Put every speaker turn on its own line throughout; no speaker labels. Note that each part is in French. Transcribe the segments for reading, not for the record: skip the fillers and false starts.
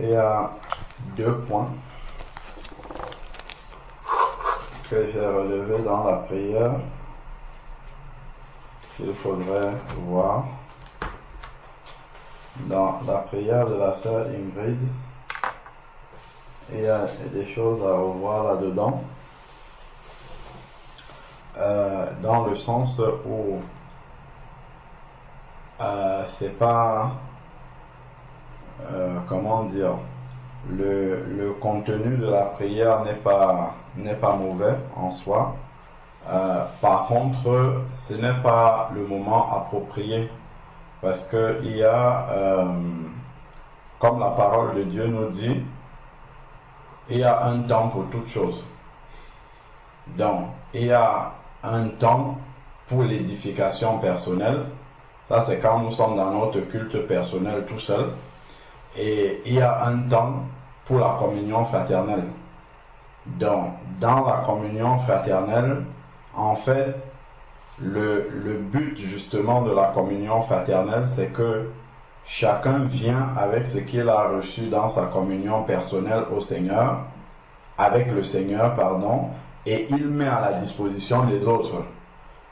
il y a 2 points que j'ai relevés dans la prière qu'il faudrait voir. Dans la prière de la sœur Ingrid, il y a des choses à revoir là-dedans, dans le sens où c'est pas, comment dire, le contenu de la prière n'est pas mauvais en soi. Par contre, ce n'est pas le moment approprié, parce que il y a, comme la parole de Dieu nous dit, il y a un temps pour toute chose. Donc, il y a un temps pour l'édification personnelle. Ça, c'est quand nous sommes dans notre culte personnel tout seul. Et il y a un temps pour la communion fraternelle. Donc, dans la communion fraternelle, en fait, le but justement de la communion fraternelle, c'est que chacun vient avec ce qu'il a reçu dans sa communion personnelle au Seigneur, avec le Seigneur, pardon, et il met à la disposition des autres.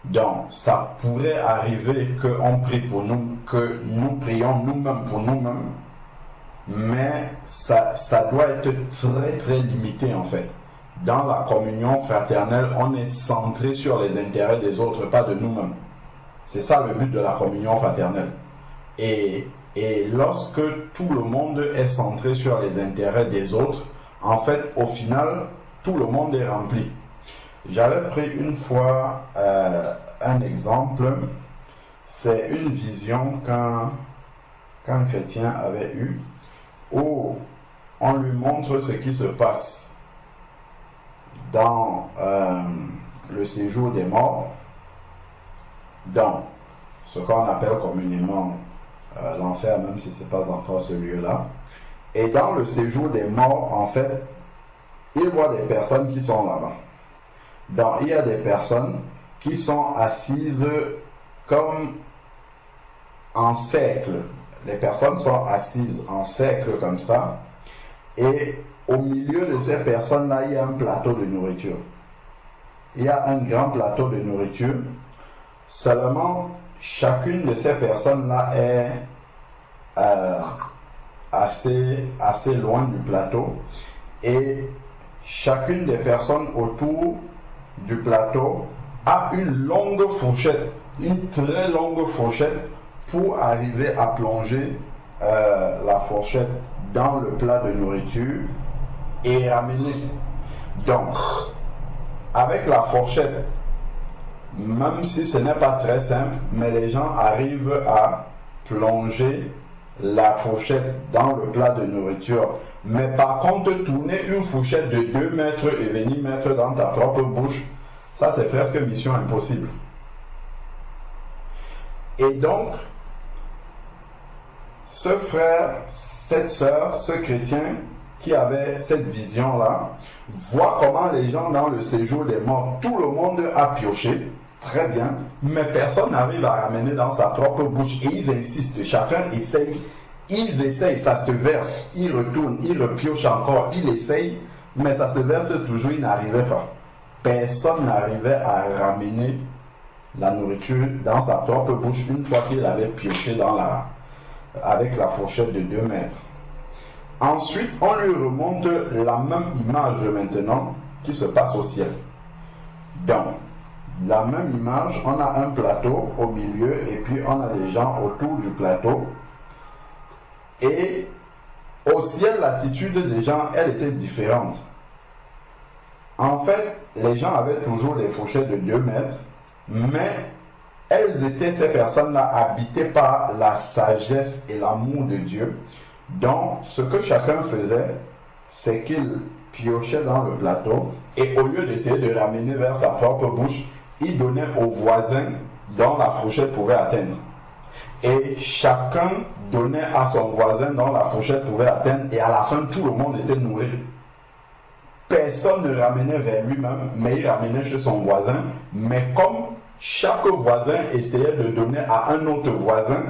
Donc, ça pourrait arriver qu'on prie pour nous, que nous prions nous-mêmes pour nous-mêmes, mais ça doit être très très limité en fait. Dans la communion fraternelle, on est centré sur les intérêts des autres, pas de nous-mêmes. C'est ça le but de la communion fraternelle. Et lorsque tout le monde est centré sur les intérêts des autres, en fait, au final, tout le monde est rempli. J'avais pris une fois un exemple, c'est une vision qu'un chrétien avait eue, où on lui montre ce qui se passe dans le séjour des morts, dans ce qu'on appelle communément l'enfer, même si ce n'est pas encore ce lieu-là. Et dans le séjour des morts, en fait, il voit des personnes qui sont là-bas. Donc, il y a des personnes qui sont assises comme en cercle. Les personnes sont assises en cercle comme ça. Et au milieu de ces personnes-là, il y a un plateau de nourriture. Il y a un grand plateau de nourriture. Seulement, chacune de ces personnes-là est assez loin du plateau. Et chacune des personnes autour du plateau a une longue fourchette, une très longue fourchette pour arriver à plonger la fourchette dans le plat de nourriture et ramener. Donc, avec la fourchette, même si ce n'est pas très simple, mais les gens arrivent à plonger la fourchette dans le plat de nourriture. Mais par contre, tourner une fourchette de 2 mètres et venir mettre dans ta propre bouche, ça c'est presque mission impossible. Et donc, ce frère, cette sœur, ce chrétien qui avait cette vision-là, voit comment les gens dans le séjour des morts, tout le monde a pioché, très bien, mais personne n'arrive à ramener dans sa propre bouche. Et ils insistent, chacun essaye, ils essayent, ça se verse, ils retournent, ils repiochent encore, ils essayent, mais ça se verse toujours, ils n'arrivaient pas. Personne n'arrivait à ramener la nourriture dans sa propre bouche une fois qu'il avait pioché avec la fourchette de 2 mètres. Ensuite, on lui remonte la même image maintenant qui se passe au ciel. Donc, la même image, on a un plateau au milieu et puis on a des gens autour du plateau. Et au ciel, l'attitude des gens, elle était différente. En fait, les gens avaient toujours des fourchettes de 2 mètres, mais elles étaient, ces personnes-là, habitées par la sagesse et l'amour de Dieu. Donc, ce que chacun faisait, c'est qu'il piochait dans le plateau et au lieu d'essayer de ramener vers sa propre bouche, il donnait au voisin dont la fourchette pouvait atteindre. Et chacun donnait à son voisin dont la fourchette pouvait atteindre et à la fin, tout le monde était nourri. Personne ne ramenait vers lui-même, mais il ramenait chez son voisin. Mais comme chaque voisin essayait de donner à un autre voisin,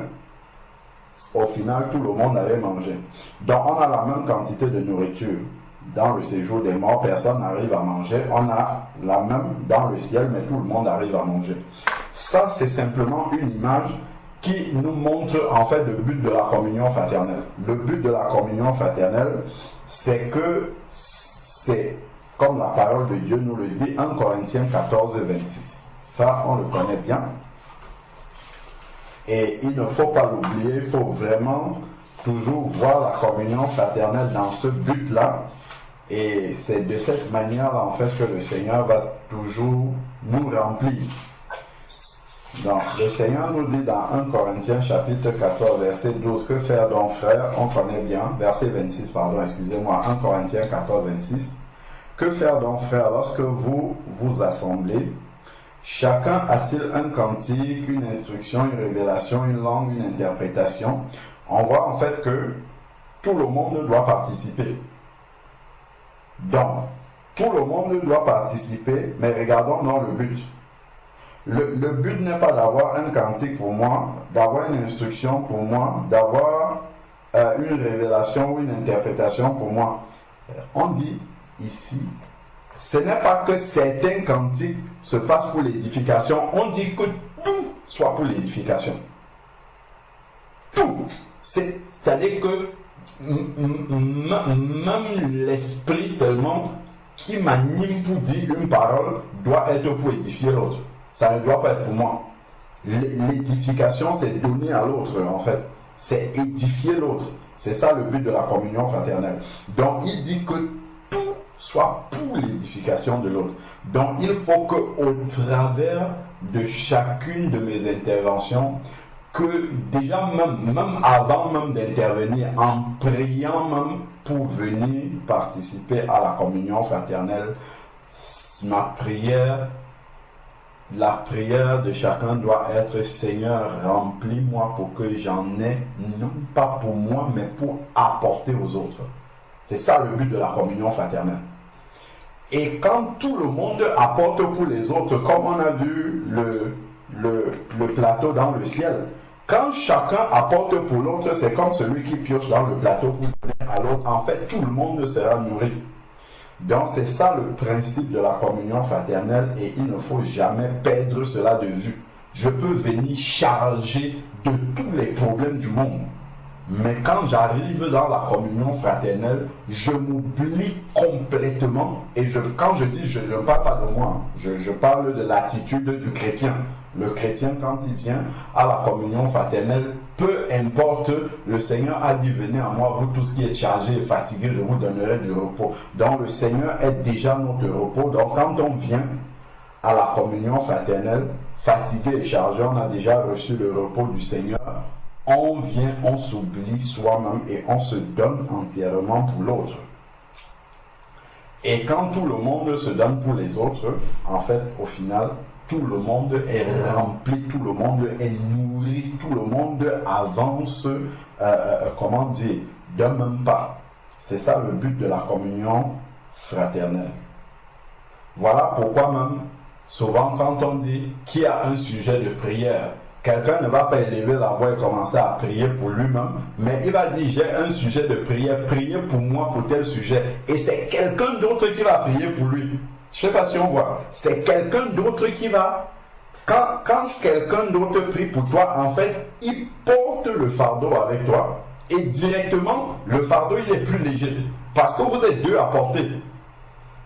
au final, tout le monde allait manger. Donc, on a la même quantité de nourriture. Dans le séjour des morts, personne n'arrive à manger. On a la même dans le ciel, mais tout le monde arrive à manger. Ça, c'est simplement une image qui nous montre en fait le but de la communion fraternelle. Le but de la communion fraternelle, c'est que c'est, comme la parole de Dieu nous le dit, 1 Corinthiens 14, 26. Ça, on le connaît bien. Et il ne faut pas l'oublier, il faut vraiment toujours voir la communion fraternelle dans ce but-là. Et c'est de cette manière-là, en fait, que le Seigneur va toujours nous remplir. Donc, le Seigneur nous dit dans 1 Corinthiens chapitre 14, verset 12, que faire donc frère, on connaît bien, verset 26, pardon, excusez-moi, 1 Corinthiens 14, 26, que faire donc frère lorsque vous vous assemblez, chacun a-t-il un cantique, une instruction, une révélation, une langue, une interprétation? On voit en fait que tout le monde doit participer. Donc, tout le monde doit participer, mais regardons dans le but. Le but n'est pas d'avoir un cantique pour moi, d'avoir une instruction pour moi, d'avoir une révélation ou une interprétation pour moi. On dit ici, ce n'est pas que certains cantiques se fassent pour l'édification, on dit que tout soit pour l'édification. Tout. C'est-à-dire que même l'esprit seulement qui m'anime pour dire une parole doit être pour édifier l'autre. Ça ne doit pas être pour moi. L'édification, c'est donner à l'autre, en fait. C'est édifier l'autre. C'est ça le but de la communion fraternelle. Donc, il dit que tout soit pour l'édification de l'autre. Donc, il faut qu'au travers de chacune de mes interventions, que déjà même avant même d'intervenir, en priant même pour venir participer à la communion fraternelle, ma prière, la prière de chacun doit être: Seigneur, remplis-moi pour que j'en ai, non pas pour moi, mais pour apporter aux autres. C'est ça le but de la communion fraternelle. Et quand tout le monde apporte pour les autres, comme on a vu le plateau dans le ciel, quand chacun apporte pour l'autre, c'est comme celui qui pioche dans le plateau pour donner à l'autre. En fait, tout le monde sera nourri. Donc, c'est ça le principe de la communion fraternelle et il ne faut jamais perdre cela de vue. Je peux venir charger de tous les problèmes du monde. Mais quand j'arrive dans la communion fraternelle, je m'oublie complètement. Et quand je dis, je ne parle pas de moi, je parle de l'attitude du chrétien. Le chrétien, quand il vient à la communion fraternelle, peu importe, le Seigneur a dit: venez à moi, vous tous qui êtes chargés et fatigués, je vous donnerai du repos. Donc le Seigneur est déjà notre repos. Donc quand on vient à la communion fraternelle, fatigué et chargé, on a déjà reçu le repos du Seigneur. On vient, on s'oublie soi-même et on se donne entièrement pour l'autre. Et quand tout le monde se donne pour les autres, en fait, au final, tout le monde est rempli, tout le monde est nourri, tout le monde avance, comment dire, d'un même pas. C'est ça le but de la communion fraternelle. Voilà pourquoi même, souvent quand on dit qui a un sujet de prière, quelqu'un ne va pas élever la voix et commencer à prier pour lui-même, mais il va dire: j'ai un sujet de prière, priez pour moi pour tel sujet. Et c'est quelqu'un d'autre qui va prier pour lui. Je ne sais pas si on voit. C'est quelqu'un d'autre qui va... Quand quelqu'un d'autre prie pour toi, en fait, il porte le fardeau avec toi. Et directement, le fardeau, il est plus léger. Parce que vous êtes deux à porter.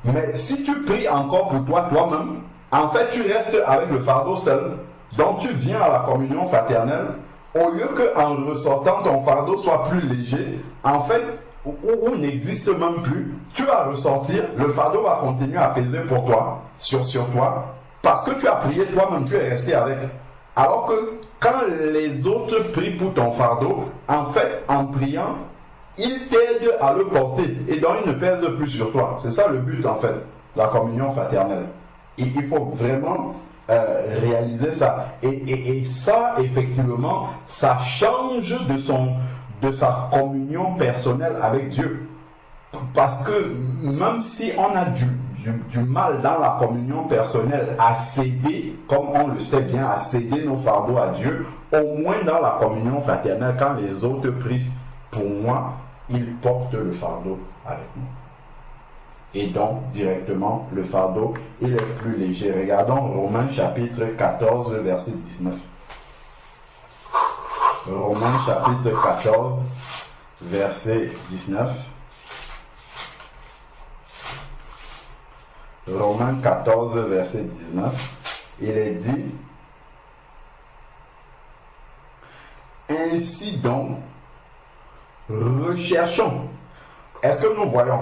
Mais si tu pries encore pour toi, toi-même, en fait, tu restes avec le fardeau seul. Donc, tu viens à la communion fraternelle. Au lieu qu'en ressortant, ton fardeau soit plus léger, en fait, ou n'existe même plus, tu vas ressortir, le fardeau va continuer à peser pour toi, sur toi, parce que tu as prié toi-même, tu es resté avec. Alors que quand les autres prient pour ton fardeau, en fait, en priant, ils t'aident à le porter, et donc ils ne pèsent plus sur toi. C'est ça le but, en fait, la communion fraternelle. Et il faut vraiment réaliser ça. Et ça, effectivement, ça change de sa communion personnelle avec Dieu. Parce que même si on a du mal dans la communion personnelle à céder, comme on le sait bien, à céder nos fardeaux à Dieu, au moins dans la communion fraternelle, quand les autres prient pour moi, ils portent le fardeau avec moi. Et donc, directement, le fardeau, il est plus léger. Regardons Romains chapitre 14, verset 19. Romains chapitre 14, verset 19. Romains 14, verset 19. Il est dit: ainsi donc, recherchons. Est-ce que nous voyons?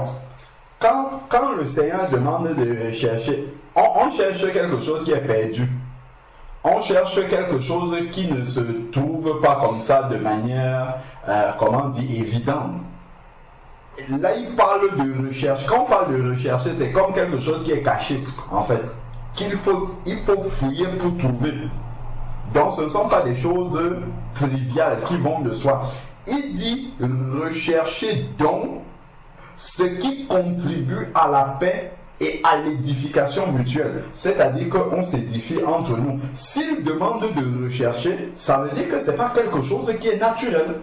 Quand le Seigneur demande de rechercher, on cherche quelque chose qui est perdu. On cherche quelque chose qui ne se trouve pas comme ça de manière, évidente. Là, il parle de recherche. Quand on parle de rechercher, c'est comme quelque chose qui est caché, en fait. Il faut fouiller pour trouver. Donc, ce ne sont pas des choses triviales qui vont de soi. Il dit, recherchez donc ce qui contribue à la paix et à l'édification mutuelle. C'est-à-dire qu'on s'édifie entre nous. S'il demande de rechercher, ça veut dire que ce n'est pas quelque chose qui est naturel.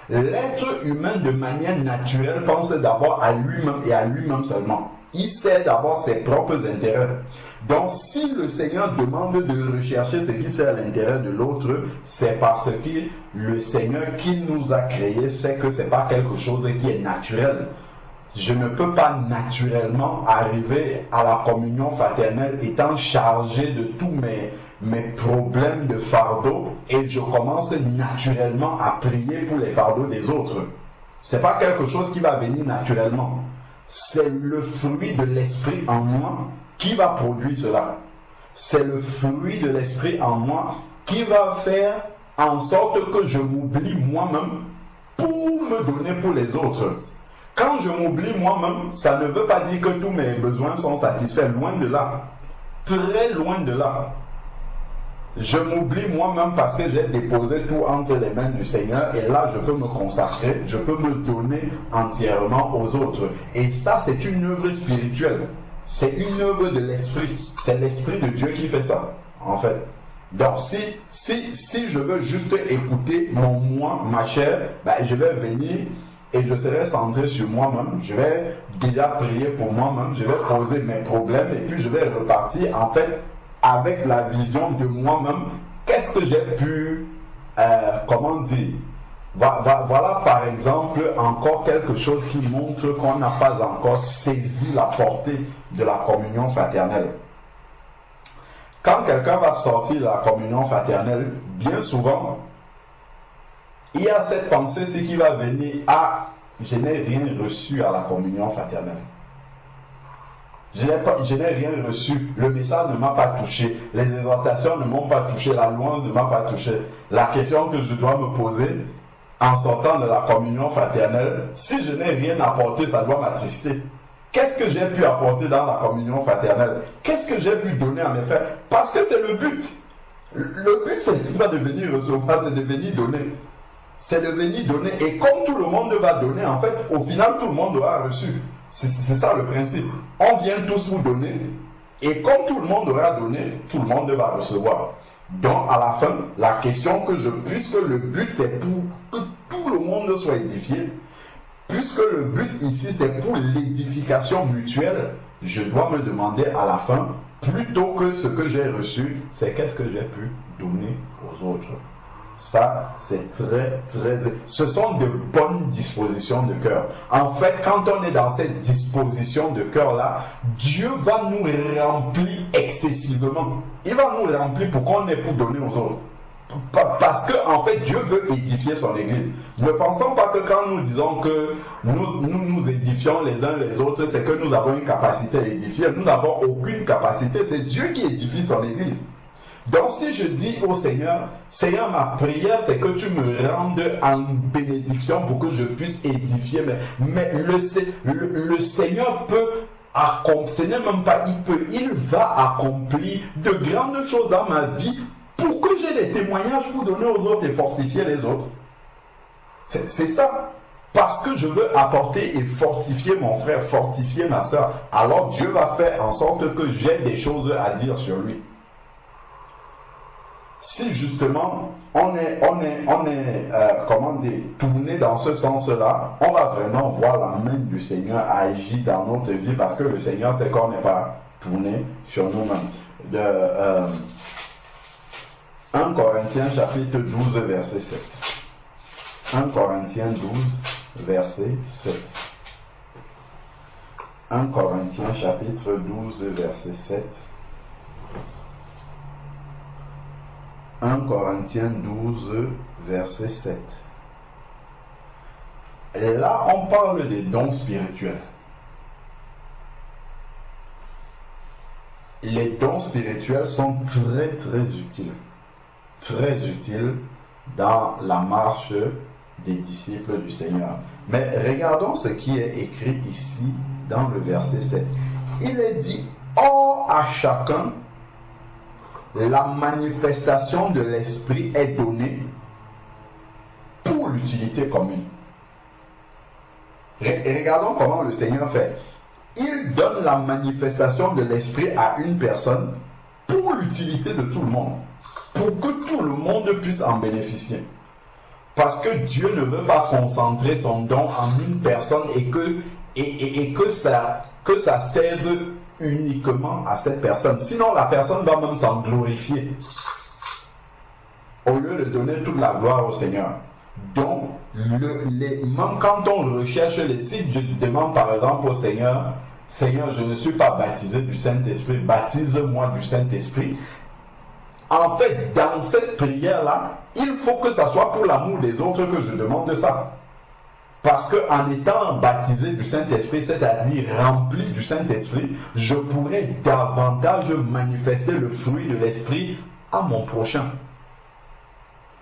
L'être humain, de manière naturelle, pense d'abord à lui-même et à lui-même seulement. Il sert d'abord ses propres intérêts. Donc, si le Seigneur demande de rechercher ce qui sert l'intérêt de l'autre, c'est parce que le Seigneur qui nous a créés sait que ce n'est pas quelque chose qui est naturel. Je ne peux pas naturellement arriver à la communion fraternelle étant chargé de tous mes problèmes de fardeau et je commence naturellement à prier pour les fardeaux des autres. Ce n'est pas quelque chose qui va venir naturellement. C'est le fruit de l'esprit en moi qui va produire cela. C'est le fruit de l'esprit en moi qui va faire en sorte que je m'oublie moi-même pour me donner pour les autres. Quand je m'oublie moi-même, ça ne veut pas dire que tous mes besoins sont satisfaits. Loin de là. Très loin de là. Je m'oublie moi-même parce que j'ai déposé tout entre les mains du Seigneur et là, je peux me consacrer, je peux me donner entièrement aux autres. Et ça, c'est une œuvre spirituelle. C'est une œuvre de l'esprit. C'est l'esprit de Dieu qui fait ça, en fait. Donc, si je veux juste écouter mon moi, ma chair, je vais venir et je serai centré sur moi-même. Je vais déjà prier pour moi-même. Je vais poser mes problèmes et puis je vais repartir, en fait, avec la vision de moi-même. Qu'est-ce que j'ai pu, voilà par exemple encore quelque chose qui montre qu'on n'a pas encore saisi la portée de la communion fraternelle. Quand quelqu'un va sortir de la communion fraternelle, bien souvent, il y a cette pensée, c'est qu'il va venir à je n'ai rien reçu à la communion fraternelle. Je n'ai rien reçu. Le message ne m'a pas touché. Les exhortations ne m'ont pas touché. La louange ne m'a pas touché. La question que je dois me poser en sortant de la communion fraternelle, si je n'ai rien apporté, ça doit m'attrister. Qu'est-ce que j'ai pu apporter dans la communion fraternelle? Qu'est-ce que j'ai pu donner à mes frères? Parce que c'est le but. Le but, c'est pas de venir recevoir, c'est de venir donner. C'est de venir donner. Et comme tout le monde va donner, en fait, au final, tout le monde aura reçu. C'est ça le principe. On vient tous pour donner. Et comme tout le monde aura donné, tout le monde va recevoir. Donc, à la fin, la question que puisque le but c'est pour que tout le monde soit édifié, puisque le but ici c'est pour l'édification mutuelle, je dois me demander à la fin, plutôt que ce que j'ai reçu, c'est qu'est-ce que j'ai pu donner aux autres. Ça, c'est ce sont de bonnes dispositions de cœur. En fait, quand on est dans cette disposition de cœur-là, Dieu va nous remplir excessivement. Il va nous remplir pour qu'on ait pour donner aux autres. Parce que, en fait, Dieu veut édifier son Église. Ne pensons pas que quand nous disons que nous édifions les uns les autres, c'est que nous avons une capacité à édifier. Nous n'avons aucune capacité. C'est Dieu qui édifie son Église. Donc si je dis au Seigneur, Seigneur, ma prière c'est que tu me rendes en bénédiction pour que je puisse édifier, mais le Seigneur peut accomplir, ce n'est même pas il va accomplir de grandes choses dans ma vie pour que j'ai des témoignages pour donner aux autres et fortifier les autres. C'est ça. Parce que je veux apporter et fortifier mon frère, fortifier ma soeur, alors Dieu va faire en sorte que j'ai des choses à dire sur lui. Si justement on est comment dire, tourné dans ce sens-là, on va vraiment voir la main du Seigneur agir dans notre vie, parce que le Seigneur sait qu'on n'est pas tourné sur nous-mêmes. 1 Corinthiens chapitre 12 verset 7. 1 Corinthiens 12 verset 7. 1 Corinthiens chapitre 12 verset 7. 1 Corinthiens 12 verset 7. Et là, on parle des dons spirituels. Les dons spirituels sont très très utiles. Très utiles dans la marche des disciples du Seigneur. Mais regardons ce qui est écrit ici dans le verset 7. Il est dit, or à chacun, la manifestation de l'esprit est donnée pour l'utilité commune. Regardons comment le Seigneur fait. Il donne la manifestation de l'esprit à une personne pour l'utilité de tout le monde, pour que tout le monde puisse en bénéficier. Parce que Dieu ne veut pas concentrer son don en une personne et que ça serve uniquement à cette personne. Sinon, la personne va même s'en glorifier, au lieu de donner toute la gloire au Seigneur. Donc, même quand on recherche les sites, je demande par exemple au Seigneur, Seigneur, je ne suis pas baptisé du Saint-Esprit, baptise-moi du Saint-Esprit. En fait, dans cette prière-là, il faut que ça soit pour l'amour des autres que je demande ça. Parce qu'en étant baptisé du Saint-Esprit, c'est-à-dire rempli du Saint-Esprit, je pourrais davantage manifester le fruit de l'Esprit à mon prochain.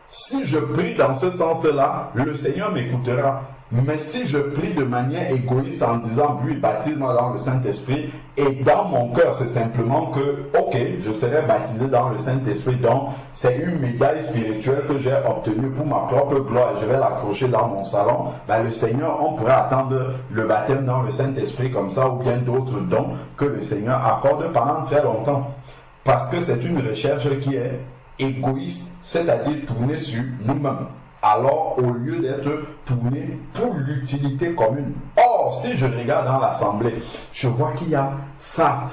Si je prie dans ce sens-là, le Seigneur m'écoutera. Mais si je prie de manière égoïste en disant, lui, baptise-moi dans le Saint-Esprit, et dans mon cœur, c'est simplement que, ok, je serai baptisé dans le Saint-Esprit, donc c'est une médaille spirituelle que j'ai obtenue pour ma propre gloire, et je vais l'accrocher dans mon salon, ben, le Seigneur, on pourrait attendre le baptême dans le Saint-Esprit comme ça, ou bien d'autres dons que le Seigneur accorde pendant très longtemps. Parce que c'est une recherche qui est égoïste, c'est-à-dire tournée sur nous-mêmes. Alors, au lieu d'être tourné pour l'utilité commune. Or, si je regarde dans l'assemblée, je vois qu'il y a ça,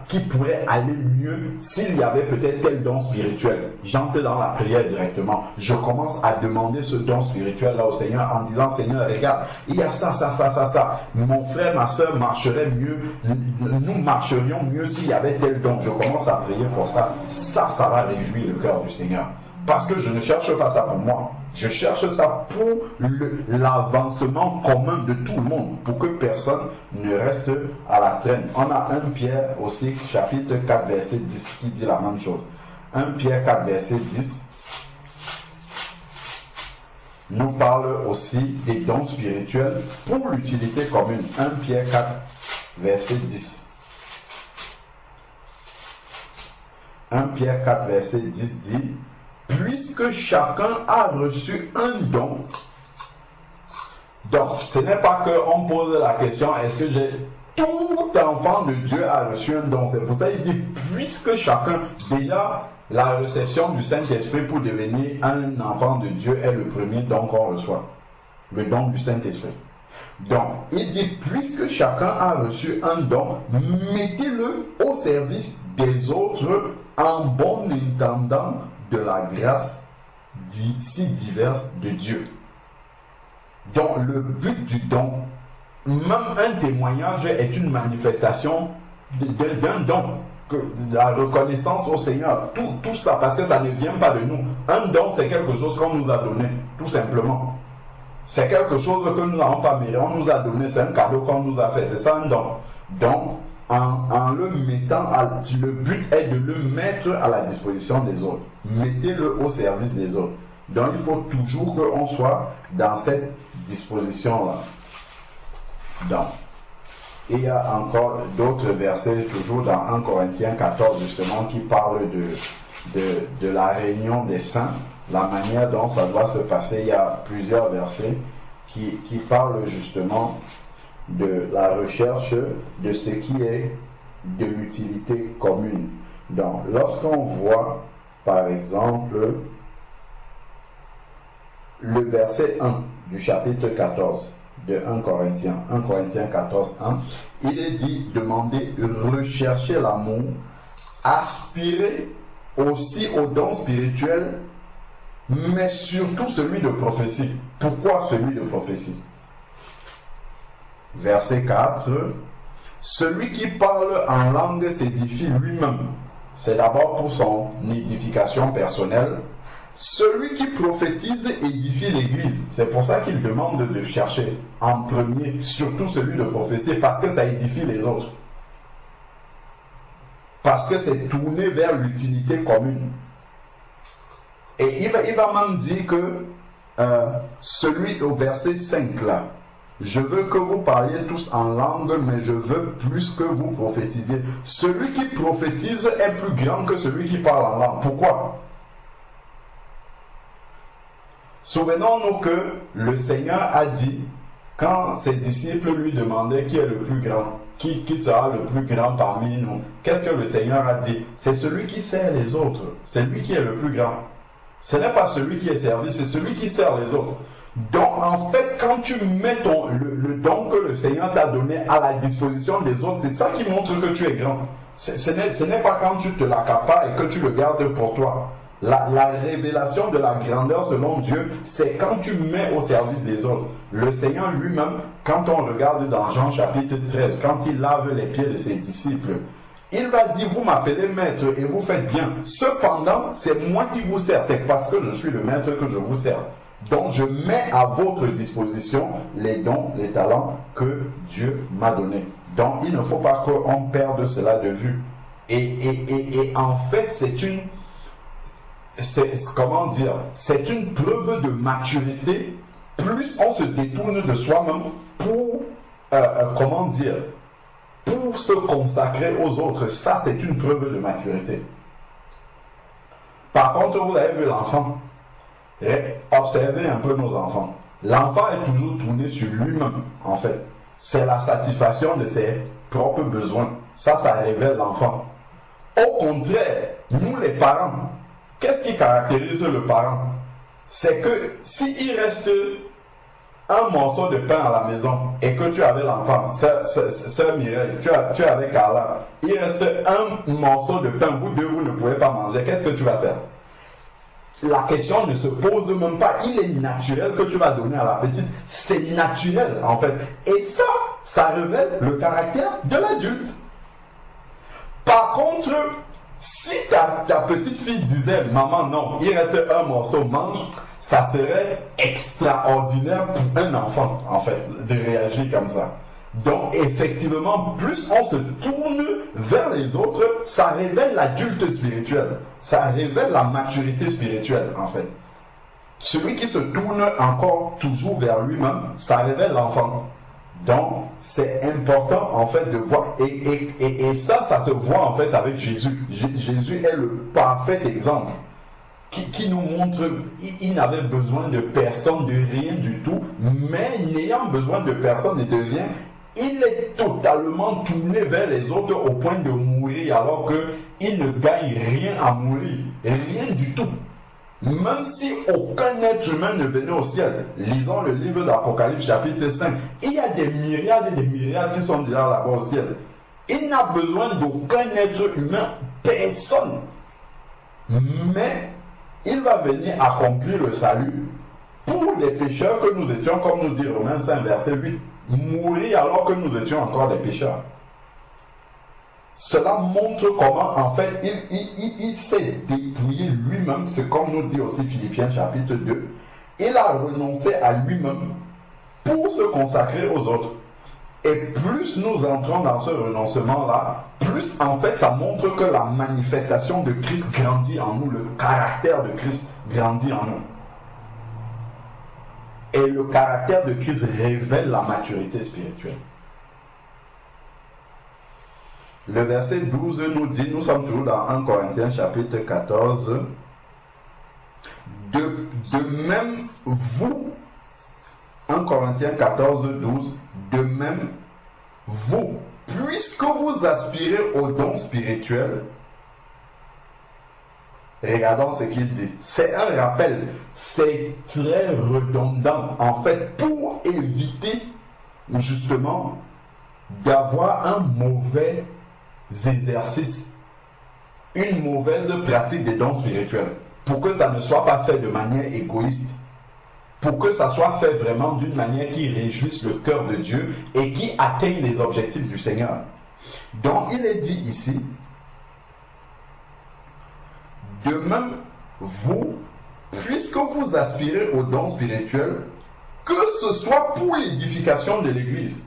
qui pourrait aller mieux s'il y avait peut-être tel don spirituel. J'entre dans la prière directement. Je commence à demander ce don spirituel-là au Seigneur en disant, Seigneur, regarde, il y a ça. Mon frère, ma soeur marcherait mieux, nous marcherions mieux s'il y avait tel don. Je commence à prier pour ça. Ça va réjouir le cœur du Seigneur. Parce que je ne cherche pas ça pour moi. Je cherche ça pour l'avancement commun de tout le monde, pour que personne ne reste à la traîne. On a 1 Pierre aussi, chapitre 4, verset 10, qui dit la même chose. 1 Pierre 4, verset 10 nous parle aussi des dons spirituels pour l'utilité commune. 1 Pierre 4, verset 10. 1 Pierre 4, verset 10 dit, puisque chacun a reçu un don. Donc, ce n'est pas qu'on pose la question, est-ce que tout enfant de Dieu a reçu un don? C'est pour ça qu'il dit, puisque chacun, déjà, la réception du Saint-Esprit pour devenir un enfant de Dieu est le premier don qu'on reçoit. Le don du Saint-Esprit. Donc, il dit, puisque chacun a reçu un don, mettez-le au service des autres en bon intendant de la grâce si diverse de Dieu. Donc le but du don, même un témoignage est une manifestation d'un don, de la reconnaissance au Seigneur, tout ça, parce que ça ne vient pas de nous. Un don, c'est quelque chose qu'on nous a donné, tout simplement. C'est quelque chose que nous n'avons pas mérité, on nous a donné, c'est un cadeau qu'on nous a fait, c'est ça un don. Donc, en le mettant, le but est de le mettre à la disposition des autres. Mettez-le au service des autres. Donc il faut toujours qu'on soit dans cette disposition-là. Donc, il y a encore d'autres versets, toujours dans 1 Corinthiens 14, justement, qui parlent de la réunion des saints, la manière dont ça doit se passer. Il y a plusieurs versets qui parlent justement de la recherche de ce qui est de l'utilité commune. Donc, lorsqu'on voit par exemple, le verset 1 du chapitre 14 de 1 Corinthiens 14, 1, il est dit, demandez, recherchez l'amour, aspirez aussi aux dons spirituels, mais surtout celui de prophétie. Pourquoi celui de prophétie? Verset 4, celui qui parle en langue s'édifie lui-même. C'est d'abord pour son édification personnelle. Celui qui prophétise édifie l'Église. C'est pour ça qu'il demande de chercher en premier, surtout celui de prophétie, parce que ça édifie les autres. Parce que c'est tourné vers l'utilité commune. Et il va même dire que celui au verset 5 là, je veux que vous parliez tous en langue, mais je veux plus que vous prophétisiez. Celui qui prophétise est plus grand que celui qui parle en langue. Pourquoi? Souvenons-nous que le Seigneur a dit, quand ses disciples lui demandaient qui est le plus grand, qui sera le plus grand parmi nous, qu'est-ce que le Seigneur a dit? C'est celui qui sert les autres, c'est lui qui est le plus grand. Ce n'est pas celui qui est servi, c'est celui qui sert les autres. Donc en fait, quand tu mets le don que le Seigneur t'a donné à la disposition des autres, c'est ça qui montre que tu es grand. Ce n'est pas quand tu te l'accapares et que tu le gardes pour toi. La révélation de la grandeur selon Dieu, c'est quand tu mets au service des autres. Le Seigneur lui-même, quand on regarde dans Jean chapitre 13, quand il lave les pieds de ses disciples, il va dire, vous m'appelez maître et vous faites bien. Cependant, c'est moi qui vous sers. C'est parce que je suis le maître que je vous sers. Donc je mets à votre disposition les dons, les talents que Dieu m'a donnés. Donc il ne faut pas qu'on perde cela de vue. Et en fait, c'est une preuve de maturité. Plus on se détourne de soi-même pour pour se consacrer aux autres. Ça, c'est une preuve de maturité. Par contre, vous avez vu l'enfant. Observez un peu nos enfants. L'enfant est toujours tourné sur lui-même, en fait. C'est la satisfaction de ses propres besoins. Ça révèle l'enfant. Au contraire, nous les parents, qu'est-ce qui caractérise le parent? C'est que s'il reste un morceau de pain à la maison et que tu avais l'enfant, sœur Mireille, tu es avec Carla, il reste un morceau de pain, vous deux, vous ne pouvez pas manger, qu'est-ce que tu vas faire? La question ne se pose même pas. Il est naturel que tu vas donner à la petite. C'est naturel, en fait. Et ça révèle le caractère de l'adulte. Par contre, si ta petite fille disait, maman, non, il reste un morceau, mange, ça serait extraordinaire pour un enfant, en fait, de réagir comme ça. Donc, effectivement, plus on se tourne vers les autres, ça révèle l'adulte spirituel. Ça révèle la maturité spirituelle, en fait. Celui qui se tourne encore toujours vers lui-même, ça révèle l'enfant. Donc, c'est important, en fait, de voir. Et ça se voit, en fait, avec Jésus. Jésus est le parfait exemple qui nous montre, il n'avait besoin de personne, de rien du tout, mais n'ayant besoin de personne et de rien, il est totalement tourné vers les autres au point de mourir, alors qu'il ne gagne rien à mourir, rien du tout. Même si aucun être humain ne venait au ciel. Lisons le livre d'Apocalypse chapitre 5. Il y a des myriades et des myriades qui sont déjà là-bas au ciel. Il n'a besoin d'aucun être humain, personne. Mais il va venir accomplir le salut pour les pécheurs que nous étions, comme nous dit Romains 5, verset 8. Mourir alors que nous étions encore des pécheurs. Cela montre comment, en fait, il s'est dépouillé lui-même. C'est comme nous dit aussi Philippiens chapitre 2. Il a renoncé à lui-même pour se consacrer aux autres. Et plus nous entrons dans ce renoncement-là, plus en fait ça montre que la manifestation de Christ grandit en nous, le caractère de Christ grandit en nous. Et le caractère de Christ révèle la maturité spirituelle. Le verset 12 nous dit, nous sommes toujours dans 1 Corinthiens chapitre 14, de même vous, 1 Corinthiens 14, 12, de même vous, puisque vous aspirez aux dons spirituels, Regardons ce qu'il dit. C'est un rappel. C'est très redondant, en fait, pour éviter justement d'avoir un mauvais exercice, une mauvaise pratique des dons spirituels, pour que ça ne soit pas fait de manière égoïste, pour que ça soit fait vraiment d'une manière qui réjouisse le cœur de Dieu et qui atteigne les objectifs du Seigneur. Donc il est dit ici, de même, vous, puisque vous aspirez aux dons spirituels, que ce soit pour l'édification de l'Église,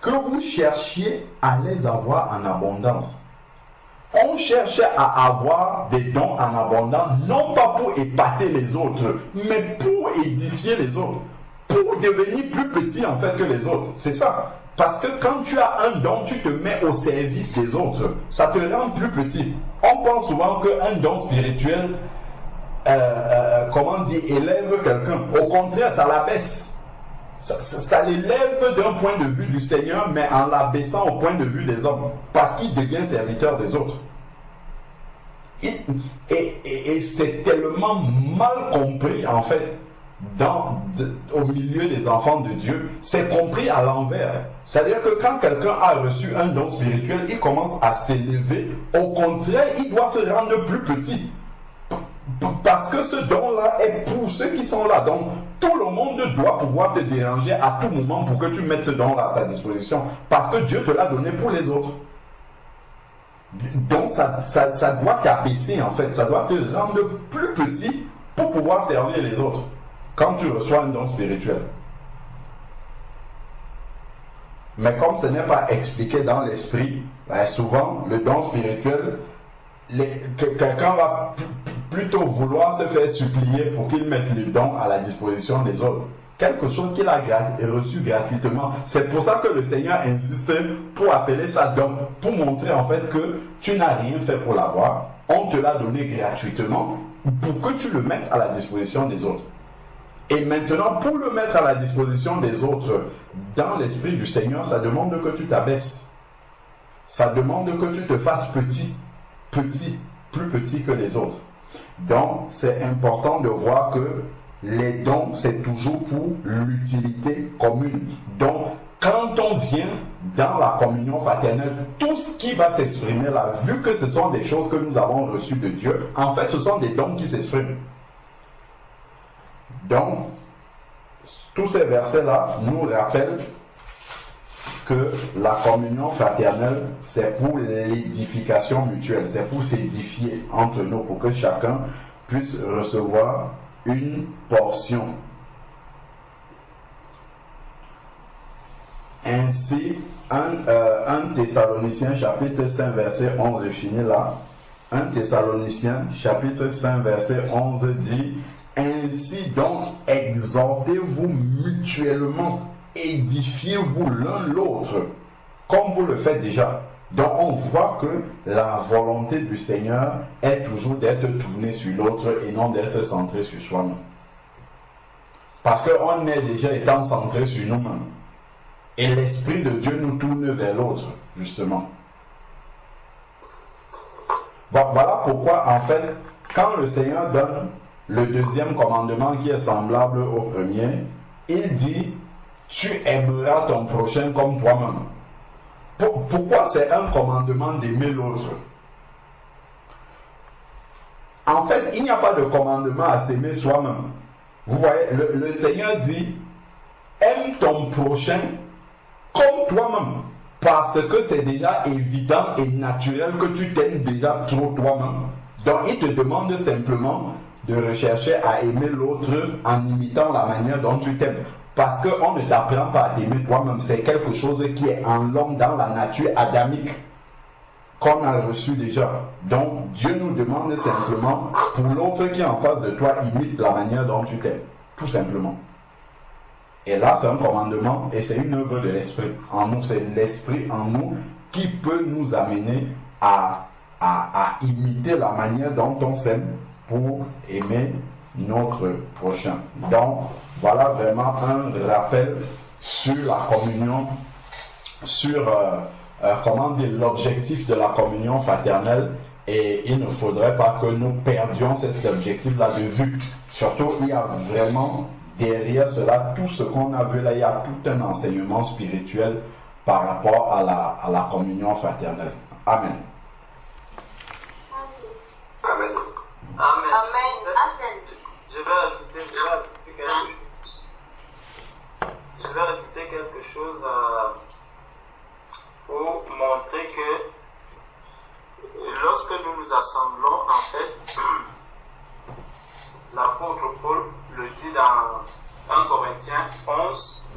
que vous cherchiez à les avoir en abondance. On cherchait à avoir des dons en abondance, non pas pour épater les autres, mais pour édifier les autres, pour devenir plus petit en fait que les autres. C'est ça. Parce que quand tu as un don, tu te mets au service des autres. Ça te rend plus petit. On pense souvent qu'un don spirituel, élève quelqu'un. Au contraire, ça l'abaisse. Ça l'élève d'un point de vue du Seigneur, mais en l'abaissant au point de vue des hommes. Parce qu'il devient serviteur des autres. Et c'est tellement mal compris, en fait, au milieu des enfants de Dieu. C'est compris à l'envers. C'est-à-dire que quand quelqu'un a reçu un don spirituel, il commence à s'élever. Au contraire, il doit se rendre plus petit. Parce que ce don-là est pour ceux qui sont là. Donc, tout le monde doit pouvoir te déranger à tout moment pour que tu mettes ce don-là à sa disposition. Parce que Dieu te l'a donné pour les autres. Donc, ça doit t'abaisser, en fait. Ça doit te rendre plus petit pour pouvoir servir les autres. Quand tu reçois un don spirituel. Mais comme ce n'est pas expliqué dans l'esprit, souvent, le don spirituel, quelqu'un va plutôt vouloir se faire supplier pour qu'il mette le don à la disposition des autres. Quelque chose qu'il a reçu gratuitement. C'est pour ça que le Seigneur insiste pour appeler ça don, pour montrer en fait que tu n'as rien fait pour l'avoir. On te l'a donné gratuitement pour que tu le mettes à la disposition des autres. Et maintenant, pour le mettre à la disposition des autres, dans l'esprit du Seigneur, ça demande que tu t'abaisses. Ça demande que tu te fasses petit, plus petit que les autres. Donc, c'est important de voir que les dons, c'est toujours pour l'utilité commune. Donc, quand on vient dans la communion fraternelle, tout ce qui va s'exprimer là, vu que ce sont des choses que nous avons reçues de Dieu, en fait, ce sont des dons qui s'expriment. Donc, tous ces versets-là nous rappellent que la communion fraternelle, c'est pour l'édification mutuelle, c'est pour s'édifier entre nous, pour que chacun puisse recevoir une portion. Ainsi, 1 Thessaloniciens chapitre 5 verset 11, je finis là. 1 Thessaloniciens chapitre 5 verset 11 dit: ainsi donc, exhortez-vous mutuellement, édifiez-vous l'un l'autre, comme vous le faites déjà. Donc on voit que la volonté du Seigneur est toujours d'être tournée sur l'autre et non d'être centré sur soi-même. Parce qu'on est déjà étant centré sur nous-mêmes. Et l'Esprit de Dieu nous tourne vers l'autre, justement. Voilà pourquoi, en fait, quand le Seigneur donne le deuxième commandement qui est semblable au premier, il dit: tu aimeras ton prochain comme toi-même. Pourquoi c'est un commandement d'aimer l'autre? En fait, il n'y a pas de commandement à s'aimer soi-même. Vous voyez, le Seigneur dit: aime ton prochain comme toi-même. Parce que c'est déjà évident et naturel que tu t'aimes déjà trop toi-même. Donc il te demande simplement de rechercher à aimer l'autre en imitant la manière dont tu t'aimes. Parce qu'on ne t'apprend pas à t'aimer toi-même. C'est quelque chose qui est en l'homme, dans la nature adamique, qu'on a reçu déjà. Donc Dieu nous demande simplement, pour l'autre qui est en face de toi, imite la manière dont tu t'aimes. Tout simplement. Et là, c'est un commandement et c'est une œuvre de l'esprit en nous. C'est l'esprit en nous qui peut nous amener à imiter la manière dont on s'aime pour aimer notre prochain. Donc, voilà vraiment un rappel sur la communion, sur l'objectif de la communion fraternelle Et il ne faudrait pas que nous perdions cet objectif-là de vue. Surtout, il y a vraiment derrière cela, tout ce qu'on a vu là, il y a tout un enseignement spirituel par rapport à la communion fraternelle. Amen.
Amen.
Amen.
Amen.
Je vais ajouter quelque chose. Je vais ajouter quelque chose pour montrer que lorsque nous nous assemblons, en fait, l'apôtre Paul le dit dans 1 Corinthiens 11.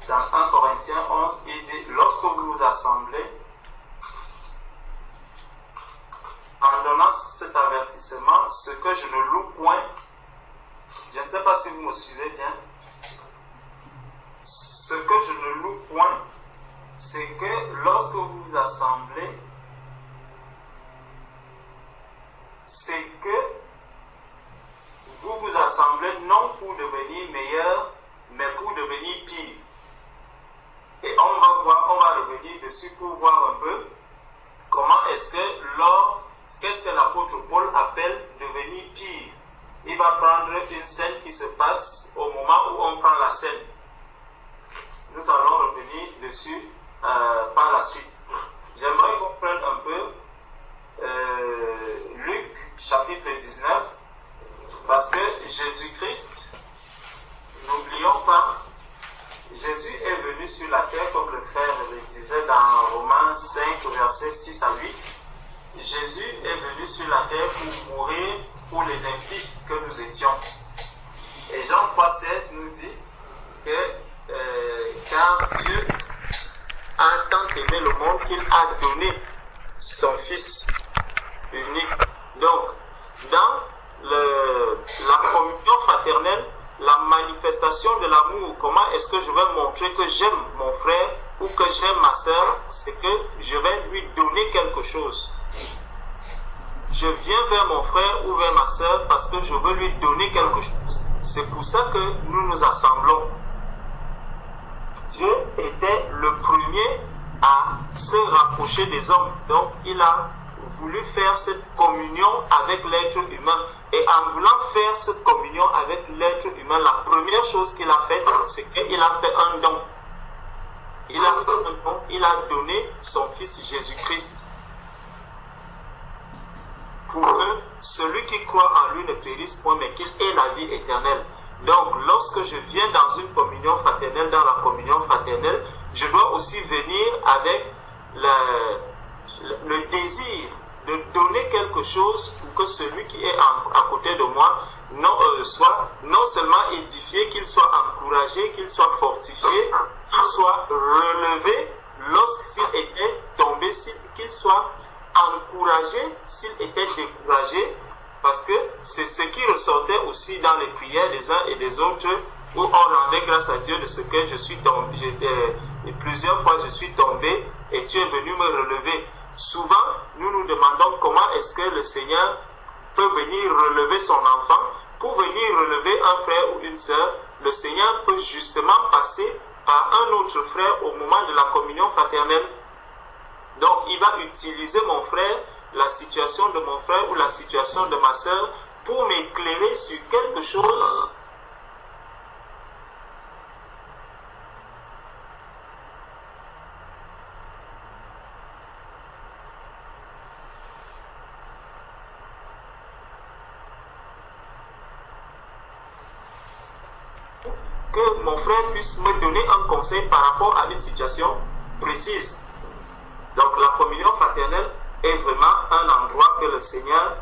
Dans 1 Corinthiens 11, il dit, lorsque vous vous assemblez, en donnant cet avertissement, ce que je ne loue point, je ne sais pas si vous me suivez bien, ce que je ne loue point, c'est que lorsque vous vous assemblez, c'est que vous vous assemblez non pour devenir meilleur, mais pour devenir pire. Et on va revenir dessus pour voir un peu comment est-ce que qu'est-ce que l'apôtre Paul appelle devenir pire. Il va prendre une scène qui se passe au moment où on prend la scène. Nous allons revenir dessus par la suite. J'aimerais qu'on prenne un peu Luc chapitre 19, parce que Jésus-Christ, n'oublions pas, Jésus est venu sur la terre, comme le frère le disait dans Romains 5, versets 6 à 8. Jésus est venu sur la terre pour mourir pour les impies que nous étions. Et Jean 3,16 nous dit que car Dieu a tant aimé le monde qu'il a donné son Fils unique. Donc, dans la communion fraternelle, la manifestation de l'amour, comment est-ce que je vais montrer que j'aime mon frère ou que j'aime ma soeur, c'est que je vais lui donner quelque chose. Je viens vers mon frère ou vers ma soeur parce que je veux lui donner quelque chose. C'est pour ça que nous nous assemblons. Dieu était le premier à se rapprocher des hommes. Donc, il a voulu faire cette communion avec l'être humain. Et en voulant faire cette communion avec l'être humain, la première chose qu'il a faite, c'est qu'il a fait un don. Il a fait un don, il a donné son Fils Jésus-Christ. Pour que celui qui croit en lui ne périsse point, mais qu'il ait la vie éternelle. Donc, lorsque je viens dans une communion fraternelle, dans la communion fraternelle, je dois aussi venir avec le désir de donner quelque chose pour que celui qui est à côté de moi soit non seulement édifié, qu'il soit encouragé, qu'il soit fortifié, qu'il soit relevé lorsqu'il était tombé, qu'il soit encouragé s'il était découragé, parce que c'est ce qui ressortait aussi dans les prières des uns et des autres, où on rendait grâce à Dieu de ce que je suis tombé, plusieurs fois je suis tombé et tu es venu me relever. Souvent, nous nous demandons comment est-ce que le Seigneur peut venir relever son enfant. Pour venir relever un frère ou une sœur, le Seigneur peut justement passer par un autre frère au moment de la communion fraternelle. Donc, il va utiliser mon frère, la situation de mon frère ou la situation de ma sœur pour m'éclairer sur quelque chose que mon frère puisse me donner un conseil par rapport à une situation précise. Donc la communion fraternelle est vraiment un endroit que le Seigneur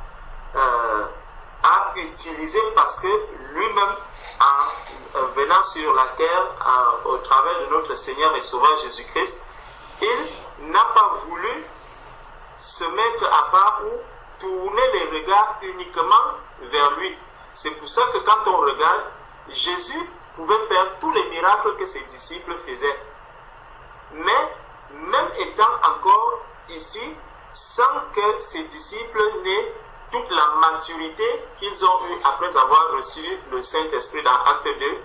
a utilisé parce que lui-même, en venant sur la terre au travers de notre Seigneur et Sauveur Jésus-Christ, il n'a pas voulu se mettre à part ou tourner les regards uniquement vers lui. C'est pour ça que quand on regarde, Jésus pouvait faire tous les miracles que ses disciples faisaient. Mais, même étant encore ici, sans que ses disciples n'aient toute la maturité qu'ils ont eue après avoir reçu le Saint-Esprit dans Acte 2,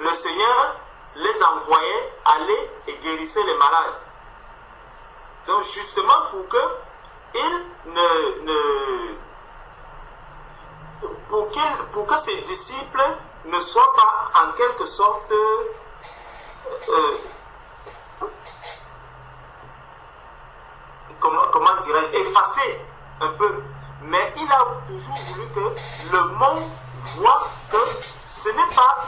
le Seigneur les envoyait aller et guérisser les malades. Donc justement pour que pour que ses disciples ne soient pas en quelque sorte comment dirais-je, effacés un peu. Mais il a toujours voulu que le monde voit que ce n'est pas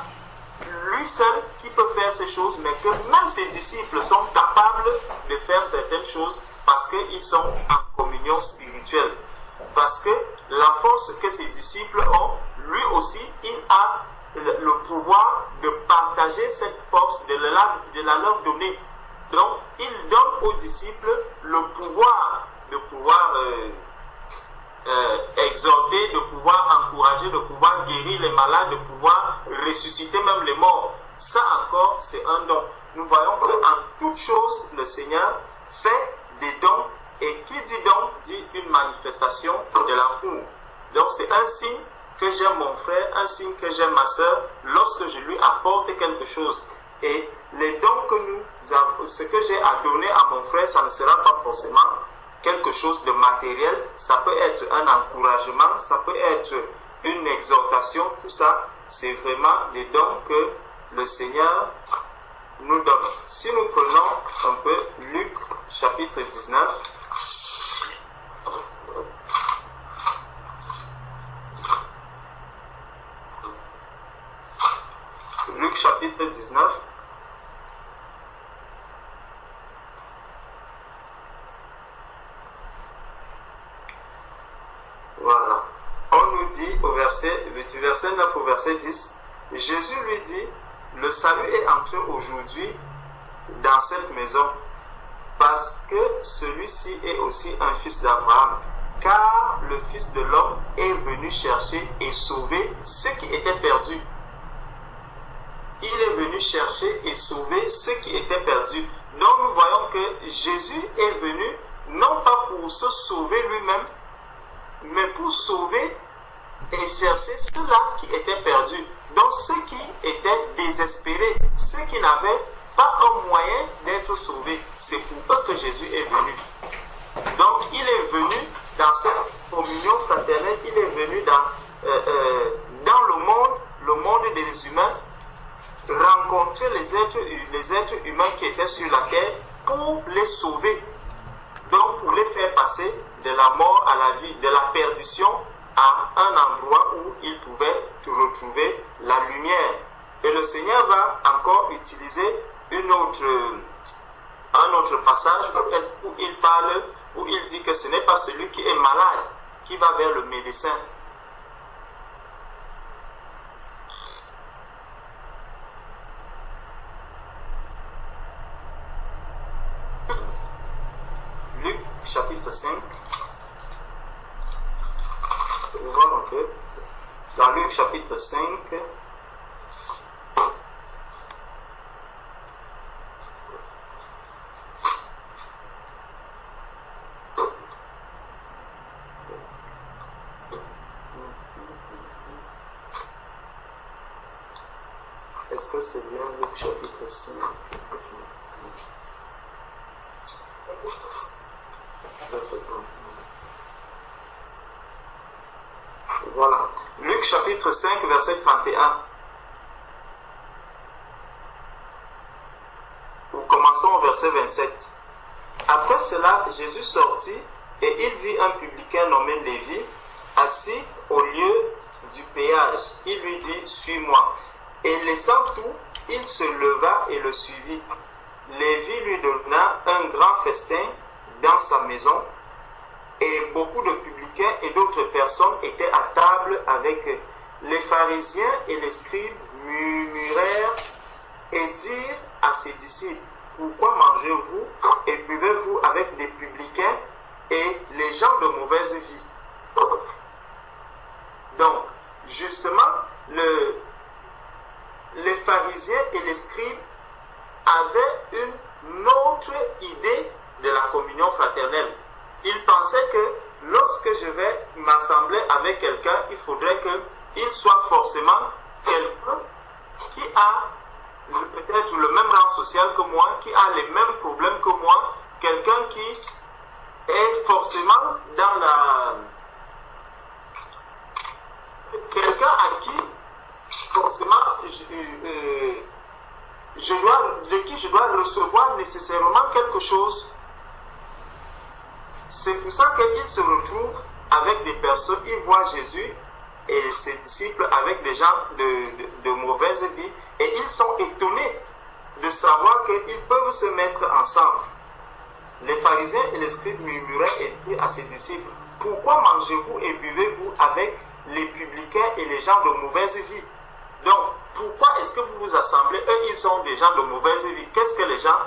lui seul qui peut faire ces choses, mais que même ses disciples sont capables de faire certaines choses parce qu'ils sont en communion spirituelle. Parce que la force que ses disciples ont, lui aussi, il a le pouvoir de partager cette force, de la leur donner. Donc, il donne aux disciples le pouvoir de pouvoir exhorter, de pouvoir encourager, de pouvoir guérir les malades, de pouvoir ressusciter même les morts. Ça encore, c'est un don. Nous voyons qu'en toute chose, le Seigneur fait des dons. Et qui dit don, dit une manifestation de l'amour. Donc c'est un signe que j'aime mon frère, un signe que j'aime ma soeur, lorsque je lui apporte quelque chose. Et les dons que nous avons, ce que j'ai à donner à mon frère, ça ne sera pas forcément quelque chose de matériel. Ça peut être un encouragement, ça peut être une exhortation. Tout ça, c'est vraiment des dons que le Seigneur nous donne. Si nous prenons un peu Luc chapitre 19, Luc chapitre 19, voilà. On nous dit du verset 9 au verset 10, Jésus lui dit, le salut est entré aujourd'hui dans cette maison, parce que celui-ci est aussi un fils d'Abraham, car le Fils de l'homme est venu chercher et sauver ceux qui étaient perdus. Il est venu chercher et sauver ceux qui étaient perdus. Donc nous voyons que Jésus est venu non pas pour se sauver lui-même, mais pour sauver et chercher ceux-là qui étaient perdus. Donc ceux qui étaient désespérés, ceux qui n'avaient pas un moyen d'être sauvés, c'est pour eux que Jésus est venu. Donc il est venu dans cette communion fraternelle, il est venu dans le monde des humains, rencontrer les êtres humains qui étaient sur la terre pour les sauver. Donc pour les faire passer de la mort à la vie, de la perdition à un endroit où ils pouvaient retrouver la lumière. Et le Seigneur va encore utiliser un autre passage où il dit que ce n'est pas celui qui est malade qui va vers le médecin. Luc chapitre 5. Nous voyons que dans Luc chapitre 5, est-ce que c'est bien Luc chapitre 5? Voilà. Luc chapitre 5, verset 31. Nous commençons au verset 27. Après cela, Jésus sortit et il vit un publicain nommé Lévi assis au lieu du péage. Il lui dit, suis-moi. Et laissant tout, il se leva et le suivit. Lévi lui donna un grand festin dans sa maison, et beaucoup de publicains et d'autres personnes étaient à table avec eux. Les pharisiens et les scribes murmurèrent et dirent à ses disciples, pourquoi mangez-vous et buvez-vous avec des publicains et les gens de mauvaise vie? Donc, justement, les pharisiens et les scribes avaient une autre idée de la communion fraternelle. Ils pensaient que lorsque je vais m'assembler avec quelqu'un, il faudrait qu'il soit forcément quelqu'un qui a peut-être le même rang social que moi, qui a les mêmes problèmes que moi, quelqu'un qui Et forcément, dans la... quelqu'un à qui, forcément, de qui je dois recevoir nécessairement quelque chose. C'est pour ça qu'il se retrouve avec des personnes, il voit Jésus et ses disciples avec des gens de mauvaise vie, et ils sont étonnés de savoir qu'ils peuvent se mettre ensemble. Les pharisiens et les scribes murmuraient et dirent à ses disciples: pourquoi mangez-vous et buvez-vous avec les publicains et les gens de mauvaise vie? Donc, pourquoi est-ce que vous vous assemblez? Eux, ils sont des gens de mauvaise vie. Qu'est-ce que les gens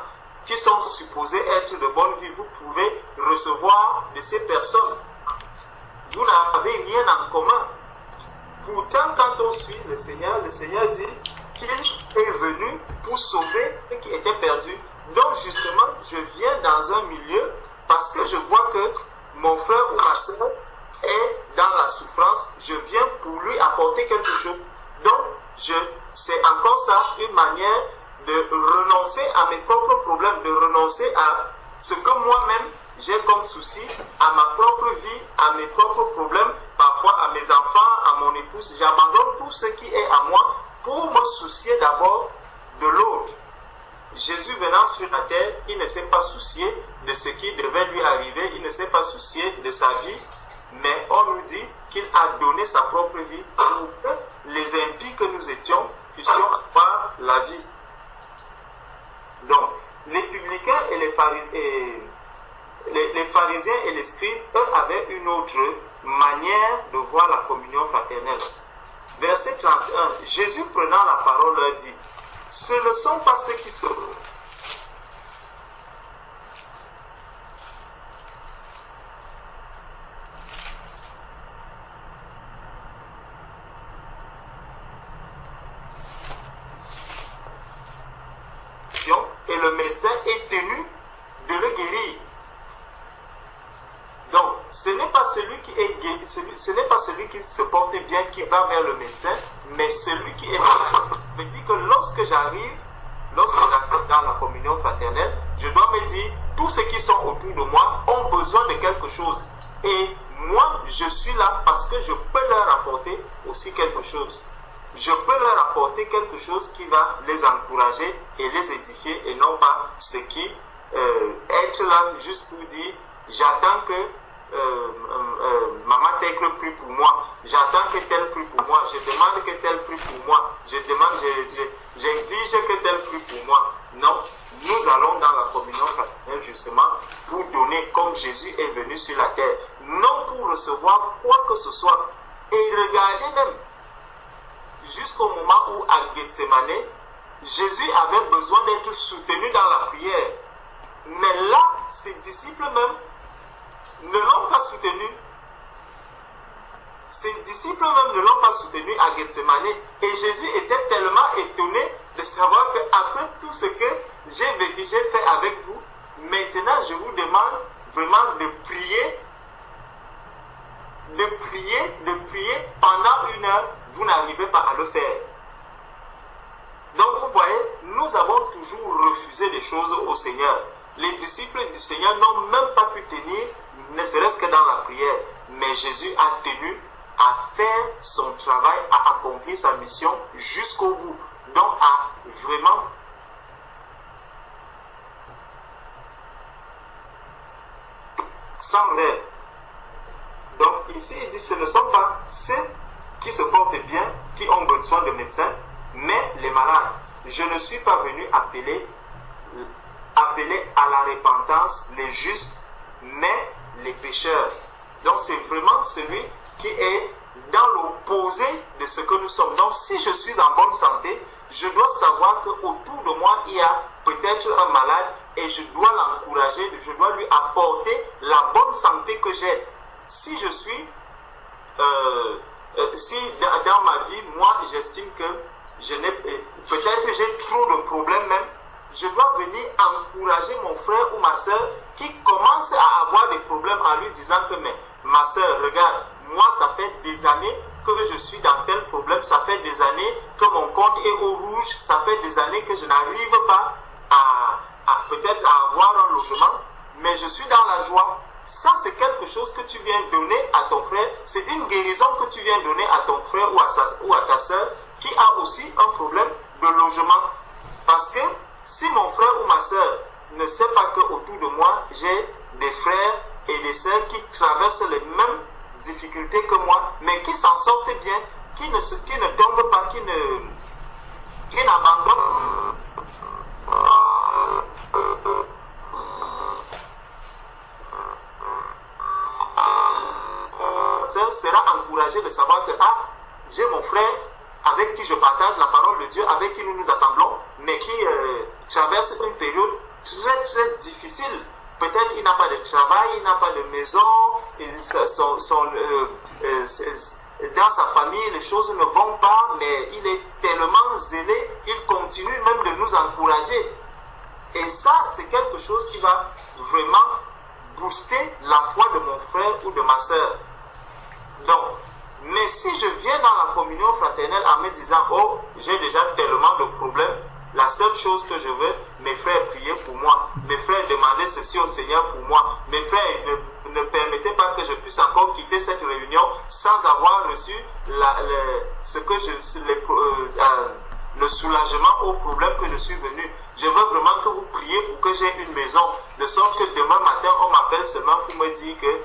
qui sont supposés être de bonne vie, vous pouvez recevoir de ces personnes? Vous n'avez rien en commun. Pourtant, quand on suit le Seigneur dit qu'il est venu pour sauver ceux qui étaient perdus. Donc, justement, je viens dans un milieu parce que je vois que mon frère ou ma soeur est dans la souffrance. Je viens pour lui apporter quelque chose. Donc, c'est encore ça, une manière de renoncer à mes propres problèmes, de renoncer à ce que moi-même j'ai comme souci, à ma propre vie, à mes propres problèmes, parfois à mes enfants, à mon épouse. J'abandonne tout ce qui est à moi pour me soucier d'abord de l'autre. Jésus venant sur la terre, il ne s'est pas soucié de ce qui devait lui arriver, il ne s'est pas soucié de sa vie, mais on nous dit qu'il a donné sa propre vie pour que les impies que nous étions puissions avoir la vie. Donc, les publicains et les pharisiens et les scribes, eux, avaient une autre manière de voir la communion fraternelle. Verset 31, Jésus prenant la parole leur dit: ce ne sont pas ceux qui sauvent. Et le médecin est tenu de le guérir. Donc, ce n'est pas celui qui est guéri, ce n'est pas celui qui se porte bien qui va vers le médecin, mais celui qui est malade. Je me dis que lorsque j'arrive dans la communion fraternelle, je dois me dire, tous ceux qui sont autour de moi ont besoin de quelque chose. Et moi, je suis là parce que je peux leur apporter aussi quelque chose. Je peux leur apporter quelque chose qui va les encourager et les édifier, et non pas ce qui être là juste pour dire j'attends que maman tel prie pour moi, j'attends que tel prie pour moi, je demande que tel prie pour moi, j'exige que tel prie pour moi. Non, nous allons dans la communion fraternelle justement pour donner comme Jésus est venu sur la terre, non pour recevoir quoi que ce soit. Et regardez même, jusqu'au moment où à Gethsemane, Jésus avait besoin d'être soutenu dans la prière. Mais là, ses disciples même ne l'ont pas soutenu. Ses disciples même ne l'ont pas soutenu à Gethsemane. Et Jésus était tellement étonné de savoir qu'après tout ce que j'ai vécu, j'ai fait avec vous, maintenant je vous demande vraiment de prier pendant 1 heure, vous n'arrivez pas à le faire. Donc vous voyez, nous avons toujours refusé des choses au Seigneur. Les disciples du Seigneur n'ont même pas pu tenir, ne serait-ce que dans la prière. Mais Jésus a tenu à faire son travail, à accomplir sa mission jusqu'au bout. Donc à vraiment sans rêve. Donc ici il dit, ce ne sont pas ceux qui se portent bien, qui ont besoin de médecins, mais les malades. Je ne suis pas venu appeler à la repentance les justes, mais les pécheurs. Donc c'est vraiment celui qui est dans l'opposé de ce que nous sommes. Donc si je suis en bonne santé, je dois savoir qu'autour de moi, il y a peut-être un malade et je dois l'encourager, je dois lui apporter la bonne santé que j'ai. Si je suis, si dans ma vie, moi j'estime que peut-être j'ai trop de problèmes même, je dois venir encourager mon frère ou ma soeur qui commence à avoir des problèmes en lui disant que mais ma soeur, regarde, moi ça fait des années que je suis dans tel problème, ça fait des années que mon compte est au rouge, ça fait des années que je n'arrive pas à peut-être à avoir un logement, mais je suis dans la joie. Ça, c'est quelque chose que tu viens donner à ton frère. C'est une guérison que tu viens donner à ton frère ou à ta soeur qui a aussi un problème de logement. Parce que si mon frère ou ma soeur ne sait pas qu'autour de moi, j'ai des frères et des sœurs qui traversent les mêmes difficultés que moi, mais qui s'en sortent bien, qui ne tombent pas, qui n'abandonnent sera encouragé de savoir que j'ai mon frère avec qui je partage la parole de Dieu, avec qui nous nous assemblons, mais qui traverse une période très très difficile. Peut-être il n'a pas de travail, il n'a pas de maison, dans sa famille les choses ne vont pas, mais il est tellement zélé, il continue même de nous encourager. Et ça, c'est quelque chose qui va vraiment booster la foi de mon frère ou de ma soeur. Donc, mais si je viens dans la communion fraternelle en me disant, oh, j'ai déjà tellement de problèmes, la seule chose que je veux, mes frères prier pour moi, mes frères demander ceci au Seigneur pour moi, mes frères ne permettez pas que je puisse encore quitter cette réunion sans avoir reçu le soulagement au problème que je suis venu. Je veux vraiment que vous priez pour que j'ai une maison, de sorte que demain matin, on m'appelle seulement pour me dire que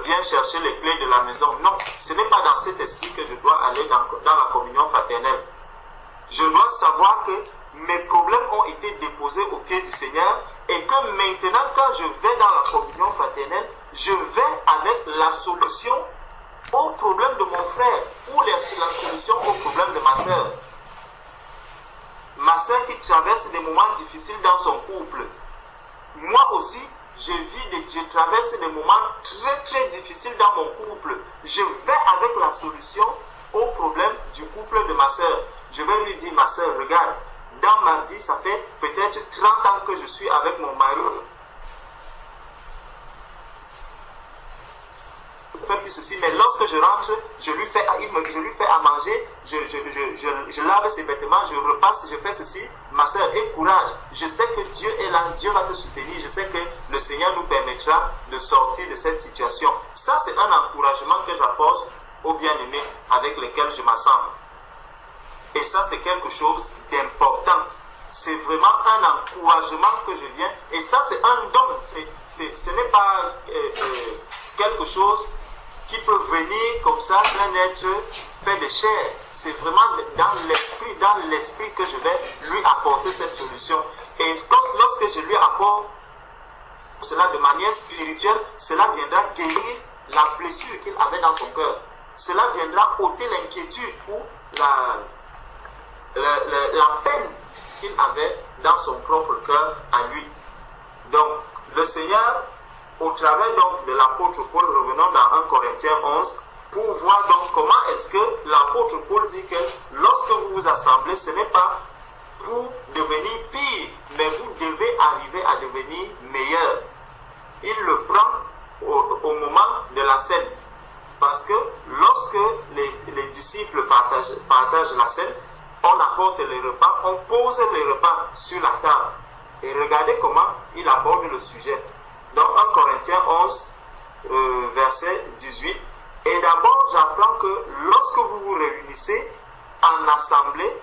viens chercher les clés de la maison. Non, ce n'est pas dans cet esprit que je dois aller dans la communion fraternelle. Je dois savoir que mes problèmes ont été déposés au pied du Seigneur et que maintenant, quand je vais dans la communion fraternelle, je vais avec la solution au problème de mon frère ou la solution au problème de ma soeur. Ma soeur qui traverse des moments difficiles dans son couple. Moi aussi, je traverse des moments très très difficiles dans mon couple. Je vais avec la solution au problème du couple de ma soeur. Je vais lui dire, ma soeur, regarde, dans ma vie, ça fait peut-être 30 ans que je suis avec mon mari. Faire plus ceci, mais lorsque je rentre, je lui fais à manger, je lave ses vêtements, je repasse, je fais ceci. Ma soeur, aie courage. Je sais que Dieu est là, Dieu va te soutenir. Je sais que le Seigneur nous permettra de sortir de cette situation. Ça, c'est un encouragement que j'apporte aux bien-aimés avec lesquels je m'assemble. Et ça, c'est quelque chose d'important. C'est vraiment un encouragement que je viens. Et ça, c'est un don. Ce n'est pas quelque chose qui peut venir comme ça d'un être fait de chair. C'est vraiment dans l'esprit que je vais lui apporter cette solution. Et lorsque je lui apporte cela de manière spirituelle, cela viendra guérir la blessure qu'il avait dans son cœur. Cela viendra ôter l'inquiétude ou la peine qu'il avait dans son propre cœur à lui. Donc, le Seigneur, au travers donc de l'apôtre Paul, revenons dans 1 Corinthiens 11, pour voir donc comment est-ce que l'apôtre Paul dit que lorsque vous vous assemblez, ce n'est pas pour devenir pire, mais vous devez arriver à devenir meilleur. Il le prend au moment de la scène. Parce que lorsque les disciples partagent la scène, on apporte les repas, on pose les repas sur la table. Et regardez comment il aborde le sujet. Dans 1 Corinthiens 11, verset 18. Et d'abord, j'apprends que lorsque vous vous réunissez en assemblée,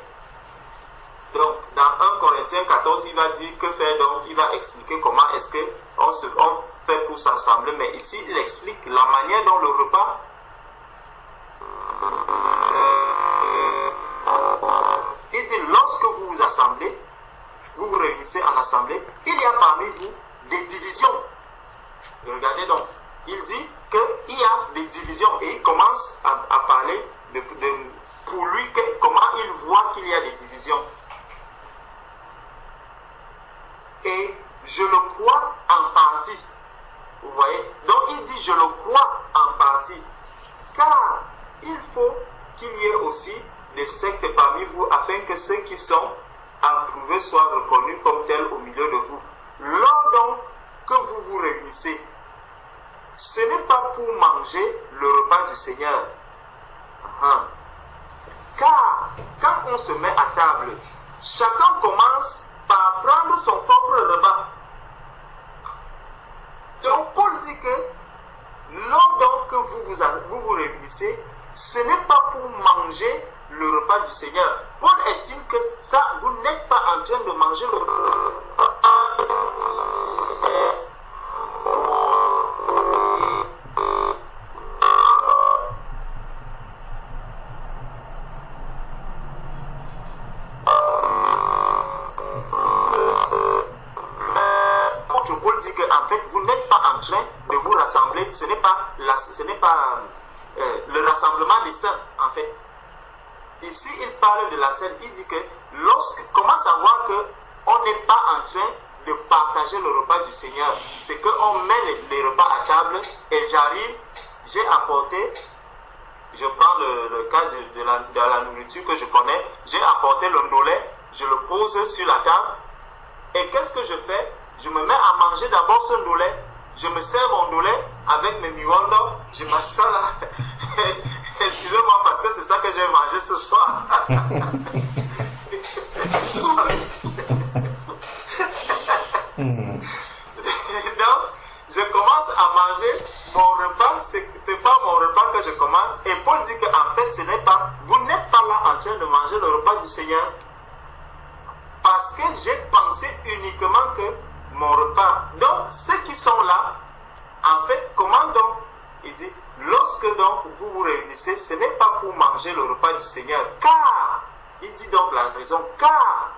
donc dans 1 Corinthiens 14, il va dire que faire, donc il va expliquer comment est-ce qu'on fait pour s'assembler. Mais ici, il explique la manière dont le repas il dit, lorsque vous vous assemblez, vous vous réunissez en assemblée, il y a parmi vous des divisions. Et regardez donc, il dit qu'il y a des divisions et il commence à parler pour lui comment il voit qu'il y a des divisions. Et je le crois en partie. Vous voyez? Donc il dit je le crois en partie. Car il faut qu'il y ait aussi des sectes parmi vous afin que ceux qui sont approuvés soient reconnus comme tels au milieu de vous. Lors donc que vous vous réunissez, ce n'est pas pour manger le repas du Seigneur. Car quand on se met à table, chacun commence par prendre son propre repas. Donc Paul dit que Lors donc que vous réunissez, ce n'est pas pour manger le repas du Seigneur. Paul estime que ça, vous n'êtes pas en train de manger le repas. Paul dit qu'en fait, vous n'êtes pas en train de vous rassembler. Ce n'est pas le rassemblement des saints, en fait. Ici, il parle de la scène. Il dit que comment savoir qu'on n'est pas en train de partager le repas du Seigneur? C'est qu'on met les repas à table et j'arrive, j'ai apporté, je prends le cas de la nourriture que je connais, j'ai apporté le ndolé, je le pose sur la table et qu'est-ce que je fais? Je me mets à manger d'abord ce ndolé, je me sers mon ndolé avec mes miwando, je m'assois là. Excusez-moi parce que c'est ça que j'ai mangé ce soir. Donc, je commence à manger mon repas. C'est pas mon repas que je commence. Et Paul dit qu'en fait, vous n'êtes pas là en train de manger le repas du Seigneur. Parce que j'ai pensé uniquement que mon repas. Donc, ceux qui sont là, en fait, comment donc? Il dit, lorsque donc vous vous réunissez, ce n'est pas pour manger le repas du Seigneur. Car, il dit donc la raison, car,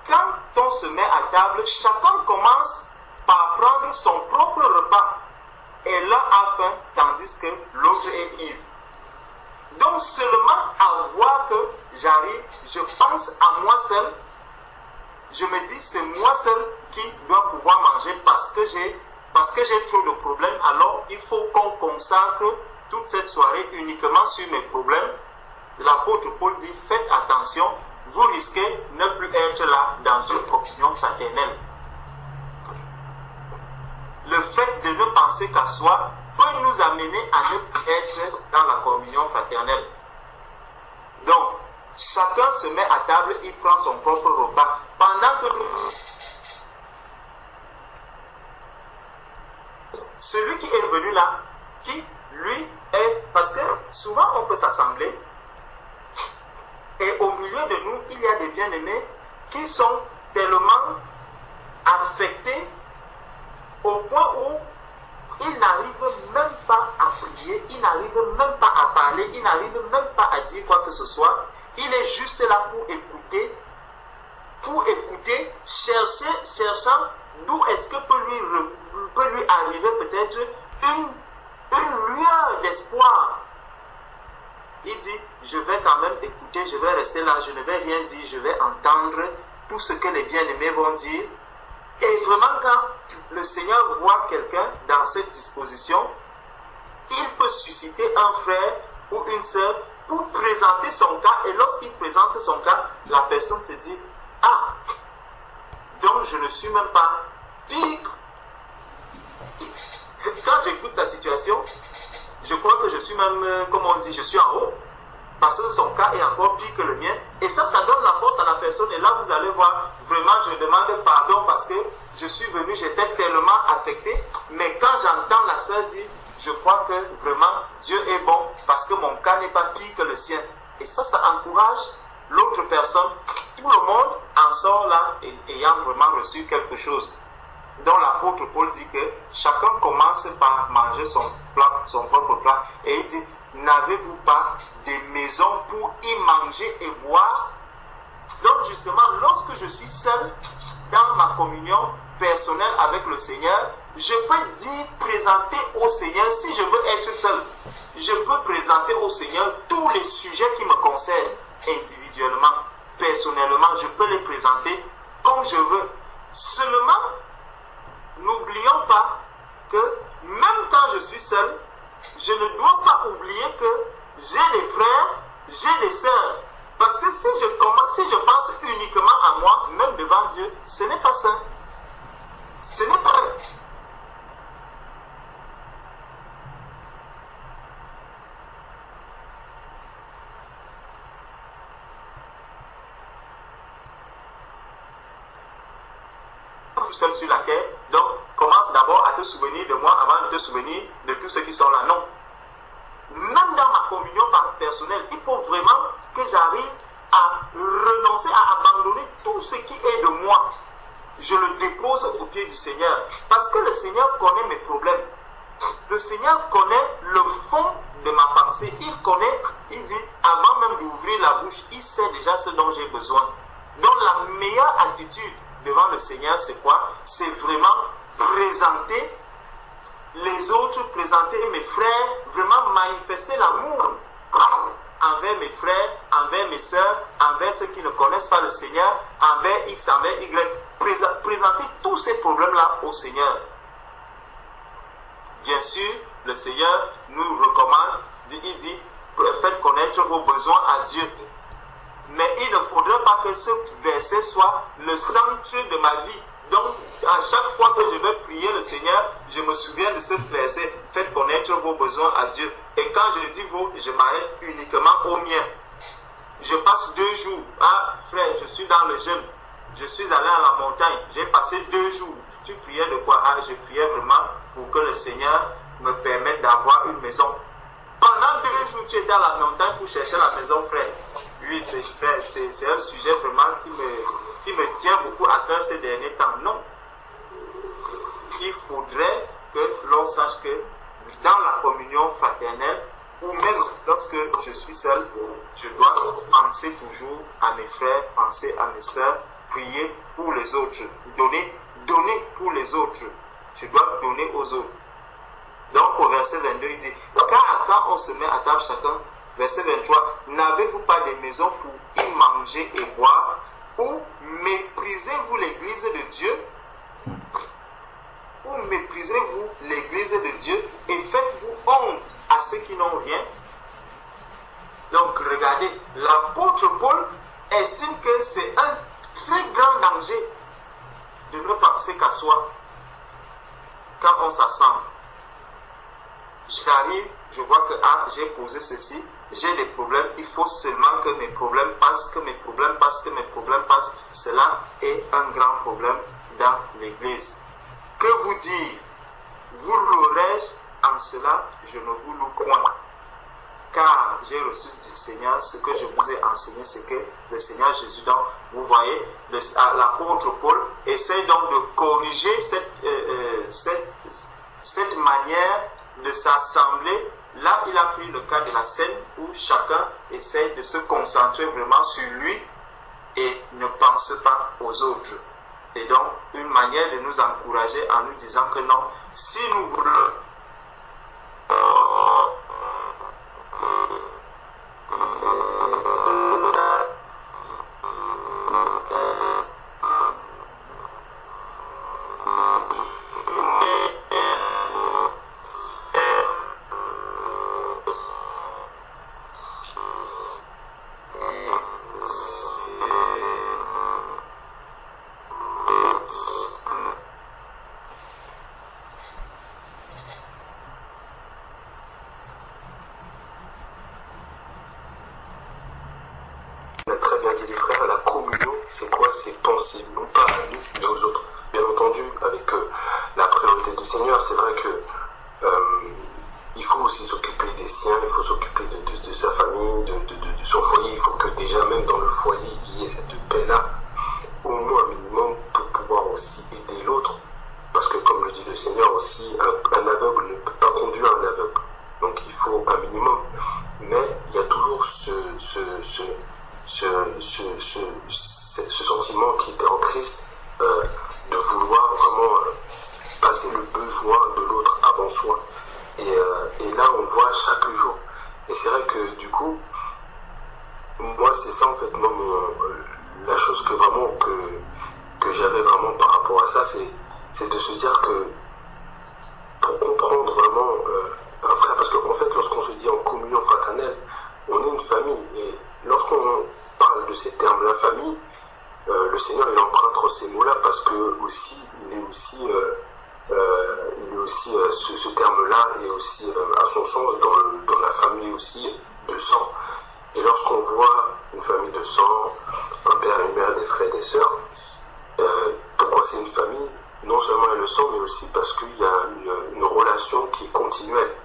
quand on se met à table, chacun commence par prendre son propre repas. Et l'un a faim, tandis que l'autre est ivre. Donc, seulement à voir que j'arrive, je pense à moi seul. Je me dis, c'est moi seul qui dois pouvoir manger parce que j'ai trop de problèmes. Alors, il faut qu'on consacre toute cette soirée uniquement sur mes problèmes. L'apôtre Paul dit, faites attention, vous risquez de ne plus être là dans une communion fraternelle. Le fait de ne penser qu'à soi peut nous amener à ne plus être dans la communion fraternelle. Donc, chacun se met à table, il prend son propre repas. Pendant que celui qui est venu là, qui lui est... Parce que souvent on peut s'assembler et au milieu de nous, il y a des bien-aimés qui sont tellement affectés au point où ils n'arrivent même pas à prier, ils n'arrivent même pas à parler, ils n'arrivent même pas à dire quoi que ce soit. Il est juste là pour écouter, cherchant d'où est-ce que peut lui arriver peut-être une lueur d'espoir. Il dit, je vais quand même écouter, je vais rester là, je ne vais rien dire, je vais entendre tout ce que les bien-aimés vont dire. Et vraiment, quand le Seigneur voit quelqu'un dans cette disposition, il peut susciter un frère ou une sœur pour présenter son cas. Et lorsqu'il présente son cas, la personne se dit, ah, donc je ne suis même pas pire. Quand j'écoute sa situation, je crois que je suis même, comme on dit, je suis en haut. Parce que son cas est encore pire que le mien. Et ça donne la force à la personne. Et là, vous allez voir, vraiment, je demande pardon parce que je suis venu, j'étais tellement affecté. Mais quand j'entends la sœur dire, je crois que vraiment, Dieu est bon parce que mon cas n'est pas pire que le sien. Et ça encourage l'autre personne. Tout le monde en sort là ayant vraiment reçu quelque chose. Donc l'apôtre Paul dit que chacun commence par manger son propre plat. Et il dit, n'avez-vous pas des maisons pour y manger et boire? Donc justement, lorsque je suis seul dans ma communion personnelle avec le Seigneur, je peux présenter au Seigneur, si je veux être seul, je peux présenter au Seigneur tous les sujets qui me concernent individuellement, personnellement, je peux les présenter comme je veux. Seulement, n'oublions pas que même quand je suis seul, je ne dois pas oublier que j'ai des frères, j'ai des sœurs. Parce que si je pense uniquement à moi, même devant Dieu, ce n'est pas sain. Ce n'est pas... tout seul sur la terre. Donc, commence d'abord à te souvenir de moi avant de te souvenir de tous ceux qui sont là. Non. Même dans ma communion personnelle, il faut vraiment que j'arrive à renoncer, à abandonner tout ce qui est de moi. Je le dépose au pied du Seigneur. Parce que le Seigneur connaît mes problèmes. Le Seigneur connaît le fond de ma pensée. Il connaît, il dit, avant même d'ouvrir la bouche, il sait déjà ce dont j'ai besoin. Donc la meilleure attitude devant le Seigneur, c'est quoi? C'est vraiment présenter les autres, présenter mes frères, vraiment manifester l'amour envers mes frères, envers mes sœurs, envers ceux qui ne connaissent pas le Seigneur, envers X, envers Y. Présenter tous ces problèmes-là au Seigneur. Bien sûr, le Seigneur nous recommande, il dit, faites connaître vos besoins à Dieu. Mais il ne faudrait pas que ce verset soit le centre de ma vie. Donc, à chaque fois que je vais prier le Seigneur, je me souviens de ce verset, faites connaître vos besoins à Dieu. Et quand je dis vos, je m'arrête uniquement aux miens. Je passe 2 jours. Ah, frère, je suis dans le jeûne. Je suis allé à la montagne. J'ai passé 2 jours. Tu priais de quoi? Ah, je priais vraiment pour que le Seigneur me permette d'avoir une maison. Pendant 2 jours, tu étais à la montagne pour chercher la maison, frère. Oui, c'est un sujet vraiment qui me tient beaucoup à cœur ces derniers temps. Non. Il faudrait que l'on sache que dans la communion fraternelle, ou même lorsque je suis seul, je dois penser toujours à mes frères, penser à mes sœurs, prier pour les autres, donner pour les autres. Je dois donner aux autres. Donc au verset 22, il dit, car quand on se met à table chacun, verset 23, n'avez-vous pas des maisons pour y manger et boire, ou méprisez-vous l'église de Dieu, ou méprisez-vous l'église de Dieu et faites-vous honte à ceux qui n'ont rien. Donc regardez, l'apôtre Paul estime que c'est un très grand danger de ne penser qu'à soi quand on s'assemble. J'arrive, je vois que j'ai posé ceci, j'ai des problèmes, il faut seulement que mes problèmes passent, que mes problèmes passent, que mes problèmes passent. Cela est un grand problème dans l'église. Que vous dire? Vous louerai-je en cela? Je ne vous loue point. Car j'ai reçu du Seigneur ce que je vous ai enseigné, c'est que le Seigneur Jésus, donc, vous voyez, l'apôtre Paul essaie donc de corriger cette manière de s'assembler. Là, il a pris le cas de la scène où chacun essaie de se concentrer vraiment sur lui et ne pense pas aux autres. C'est donc une manière de nous encourager en nous disant que non, si nous voulons
c'est vrai que il faut aussi s'occuper des siens, il faut s'occuper de sa famille, de son foyer. Il faut que déjà même dans le foyer, il y ait cette paix-là, au moins un minimum, pour pouvoir aussi aider l'autre. Parce que comme le dit le Seigneur aussi, un aveugle ne peut pas conduire un aveugle. Donc il faut un minimum. Mais il y a toujours ce sentiment qui était en Christ, de vouloir vraiment passer le besoin de l'autre avant soi. Et là, on voit chaque jour. Et c'est vrai que du coup, moi, c'est ça en fait, moi, la chose que j'avais vraiment par rapport à ça, c'est de se dire que pour comprendre vraiment un frère, parce qu'en fait, lorsqu'on se dit en communion fraternelle, on est une famille. Et lorsqu'on parle de ces termes-là, famille, le Seigneur, il emprunte ces mots-là parce que aussi, il est aussi ce terme-là est aussi à son sens dans la famille aussi de sang. Et lorsqu'on voit une famille de sang, un père et une mère, des frères et des sœurs, pourquoi c'est une famille? non seulement elle le sent, mais aussi parce qu'il y a une relation qui est continuelle.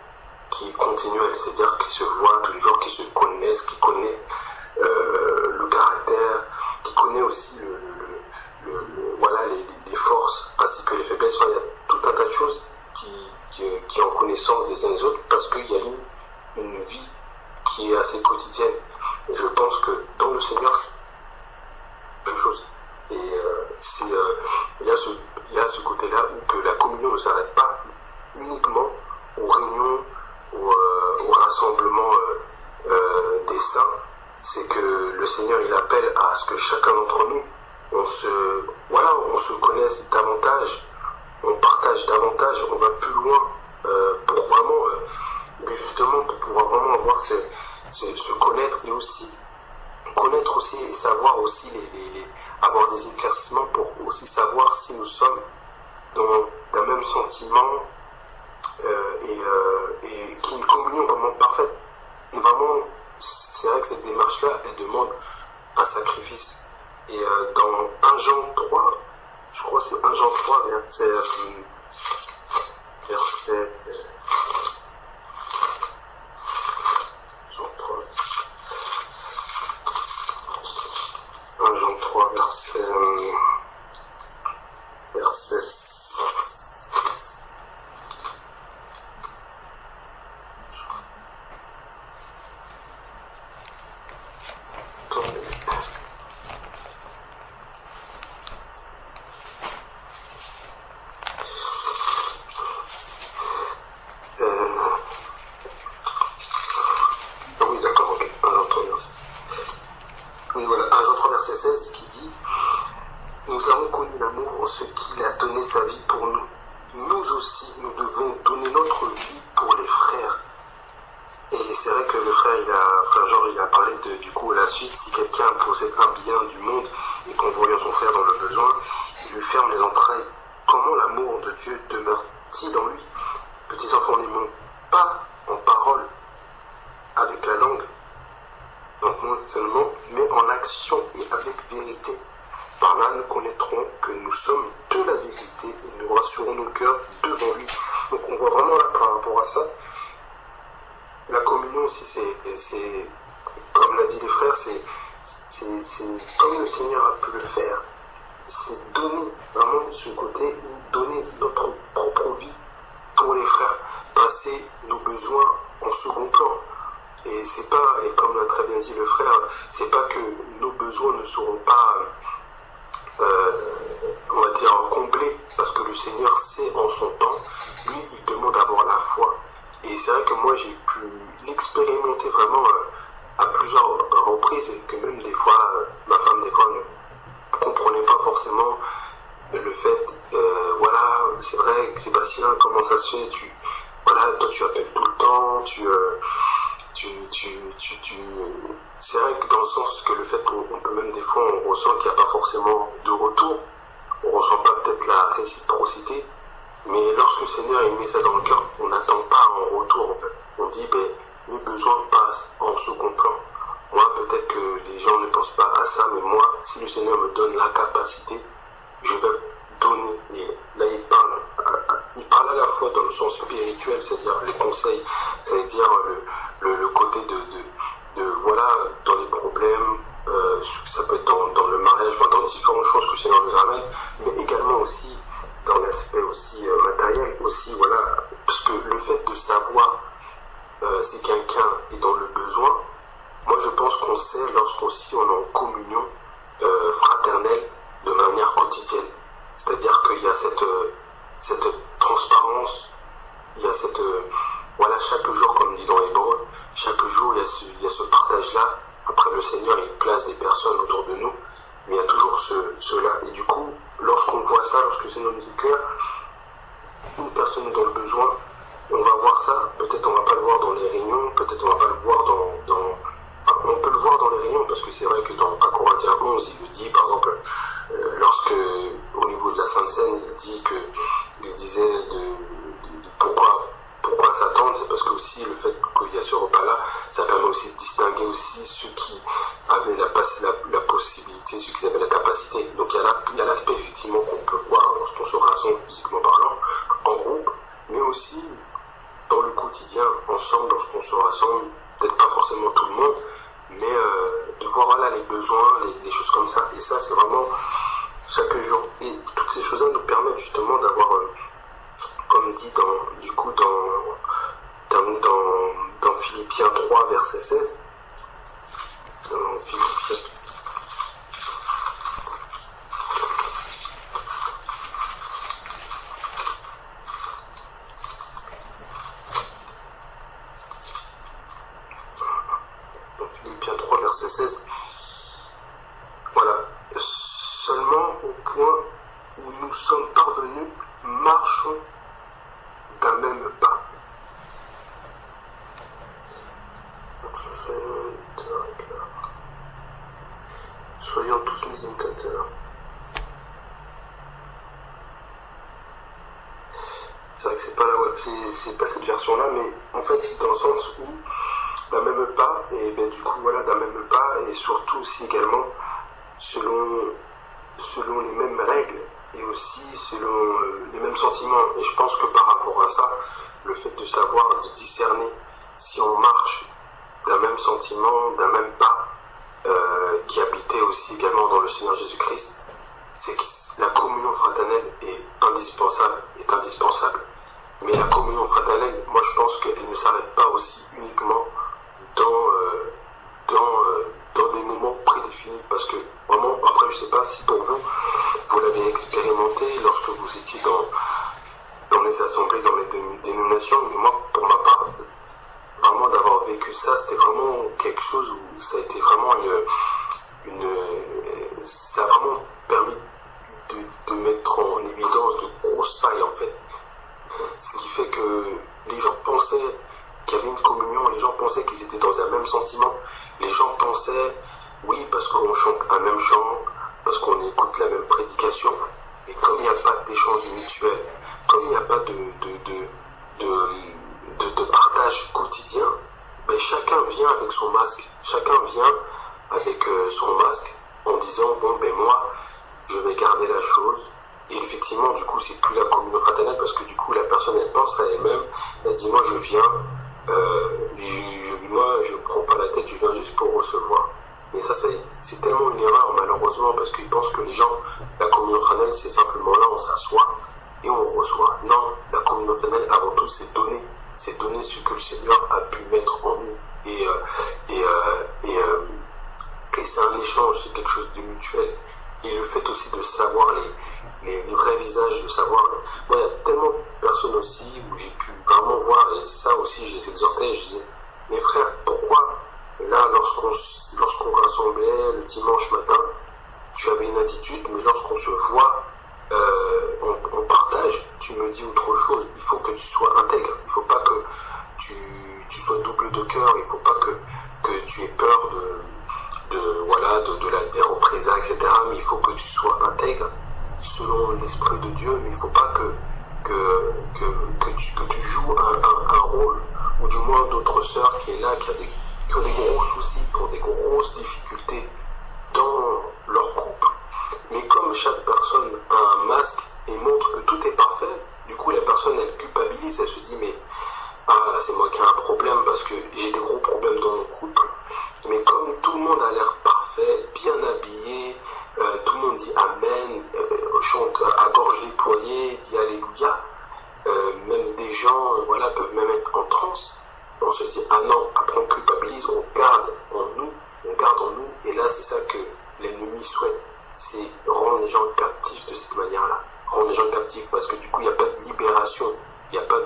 C'est-à-dire qu'ils se voient tous les jours, qu'ils se connaissent, qu'ils connaissent le caractère, qu'ils connaissent aussi voilà, les forces ainsi que les faiblesses. Enfin, il y a tout un tas de choses qui ont connaissance des uns des autres parce qu'il y a une vie qui est assez quotidienne. Et je pense que dans le Seigneur, c'est quelque chose. Et il y a ce côté-là où que la communion ne s'arrête pas uniquement aux réunions, au rassemblement des saints. C'est que le Seigneur, il appelle à ce que chacun d'entre nous, on se connaisse davantage, on partage davantage, on va plus loin pour vraiment, justement, pour pouvoir vraiment avoir se connaître et aussi connaître aussi et savoir aussi avoir des éclaircissements pour aussi savoir si nous sommes dans un même sentiment et qui est une communion vraiment parfaite. Et vraiment, c'est vrai que cette démarche-là, elle demande un sacrifice. Et dans 1 Jean 3, je crois que c'est 1 Jean 3, verset 1 Jean 3, verset 6. Qui dit: nous avons connu l'amour en ce qu'il a donné sa vie pour nous. Nous aussi, nous devons donner notre vie pour les frères. Et c'est vrai que le frère Jean, il a parlé du coup à la suite, si quelqu'un possède un bien du monde et qu'on voit son frère dans le besoin, il lui ferme les entrailles. Comment l'amour de Dieu demeure-t-il en lui? Petits enfants, n'aimons pas en parole avec la langue, donc non seulement, mais en action et avec vérité. Par là, nous connaîtrons que nous sommes de la vérité et nous rassurons nos cœurs devant lui. Donc on voit vraiment là, par rapport à ça, la communion aussi, c'est comme l'a dit les frères, c'est comme le Seigneur a pu le faire. C'est donner vraiment ce côté, donner notre propre vie pour les frères, passer nos besoins en second plan. Et c'est pas, et comme l'a très bien dit le frère, c'est pas que nos besoins ne seront pas, on va dire, comblés, parce que le Seigneur sait en son temps, lui, il demande d'avoir la foi. Et c'est vrai que moi, j'ai pu l'expérimenter vraiment à plusieurs reprises, et que même des fois, ma femme, des fois, ne comprenait pas forcément le fait, voilà, c'est vrai, Sébastien, comment ça se fait, toi, tu appelles tout le temps, c'est vrai que dans le sens que le fait qu'on peut même des fois on ressent qu'il n'y a pas forcément de retour, on ne ressent pas peut-être la réciprocité, mais lorsque le Seigneur a mis ça dans le cœur, on n'attend pas un retour en fait. On dit mes besoins passent en second plan. Moi peut-être que les gens ne pensent pas à ça, mais moi si le Seigneur me donne la capacité, je vais donner. Et là il parle à la fois dans le sens spirituel, c'est-à-dire les conseils, c'est-à-dire le côté de voilà, dans les problèmes, ça peut être dans le mariage, enfin dans différentes choses que le Seigneur nous amène, mais également aussi dans l'aspect aussi matériel, aussi voilà, parce que le fait de savoir si quelqu'un est dans le besoin, moi je pense qu'on sait lorsqu'on est en communion fraternelle de manière quotidienne, c'est-à-dire qu'il y a cette transparence, il y a cette voilà, chaque jour, comme dit dans Hébreux, chaque jour il y a ce partage-là. Après le Seigneur, il place des personnes autour de nous, mais il y a toujours cela. Et du coup, lorsqu'on voit ça, lorsque le Seigneur nous éclaire, une personne est dans le besoin, on va voir ça, peut-être on va pas le voir dans les réunions, peut-être on va pas le voir enfin, on peut le voir dans les réunions, parce que c'est vrai que dans 1 Corinthiens 11, il le dit, par exemple, lorsque, au niveau de la Sainte Seine, il disait pourquoi s'attendre, c'est parce que aussi le fait qu'il y a ce repas-là, ça permet aussi de distinguer aussi ceux qui avaient la possibilité, ceux qui avaient la capacité. Donc il y a l'aspect effectivement qu'on peut voir lorsqu'on se rassemble des choses comme ça. Et ça, c'est vraiment chaque jour. Et toutes ces choses-là nous permettent justement d'avoir, comme dit dans Philippiens 3, verset 16, dans Philippiens Philippiens 3, verset 16. Voilà. Seulement au point où nous sommes parvenus, marchons d'un même pas. Soyons tous mes imitateurs. C'est vrai que c'est pas cette version-là, mais en fait, dans le sens où d'un même pas, et ben du coup voilà, d'un même pas, et surtout aussi également selon les mêmes règles et aussi selon les mêmes sentiments. Et je pense que par rapport à ça, le fait de savoir, de discerner si on marche d'un même sentiment, d'un même pas, qui habitait aussi également dans le Seigneur Jésus-Christ, c'est que la communion fraternelle est indispensable. Mais la communion fraternelle, moi je pense qu'elle ne s'arrête pas aussi uniquement dans des moments prédéfinis, parce que vraiment, après je sais pas si pour vous l'avez expérimenté lorsque vous étiez dans les assemblées, dans les dénominations, mais moi pour ma part, vraiment d'avoir vécu ça, c'était vraiment quelque chose où ça a été vraiment ça a vraiment permis de mettre en évidence de grosses failles en fait. Ce qui fait que les gens pensaient qu'il y avait une communion, les gens pensaient qu'ils étaient dans un même sentiment, les gens pensaient, oui, parce qu'on chante un même chant, parce qu'on écoute la même prédication, et comme il n'y a pas d'échange mutuel, comme il n'y a pas de partage quotidien, ben chacun vient avec son masque, en disant, bon ben moi, je vais garder la chose. Et effectivement, du coup, c'est plus la communion fraternelle, parce que du coup, la personne, elle pense à elle-même, elle dit, moi, je viens, moi, je prends pas la tête, je viens juste pour recevoir. Mais ça, c'est tellement une erreur, malheureusement, parce qu'ils pensent que les gens, la communion fraternelle, c'est simplement là, on s'assoit et on reçoit. Non, la communion fraternelle, avant tout, c'est donner ce que le Seigneur a pu mettre en nous. Et c'est un échange, c'est quelque chose de mutuel. Et le fait aussi de savoir les vrais visages, de savoir... Moi, il y a tellement de personnes aussi où j'ai pu vraiment voir, et ça aussi, je les exhortais, je disais, mes frères, pourquoi là, lorsqu'on rassemblait le dimanche matin, tu avais une attitude, mais lorsqu'on se voit, on partage, tu me dis autre chose. Il faut que tu sois intègre, il ne faut pas que tu sois double de cœur, il ne faut pas que tu aies peur des représailles, etc. Mais il faut que tu sois intègre selon l'Esprit de Dieu, mais il ne faut pas que tu joues un rôle, ou du moins d'autres sœurs qui est là, qui ont des gros soucis, qui ont des grosses difficultés dans leur couple. Mais comme chaque personne a un masque et montre que tout est parfait, du coup la personne elle culpabilise, elle se dit mais c'est moi qui ai un problème parce que j'ai des gros problèmes dans mon couple. Mais comme tout le monde a l'air parfait, bien habillé, tout le monde dit Amen, chante à gorge déployée, dit Alléluia, même des gens peuvent même être en transe. On se dit ah non, après on culpabilise, on garde en nous, et là c'est ça que l'ennemi souhaite, c'est rendre les gens captifs de cette manière-là, rendre les gens captifs parce que du coup il n'y a pas de libération, il n'y a pas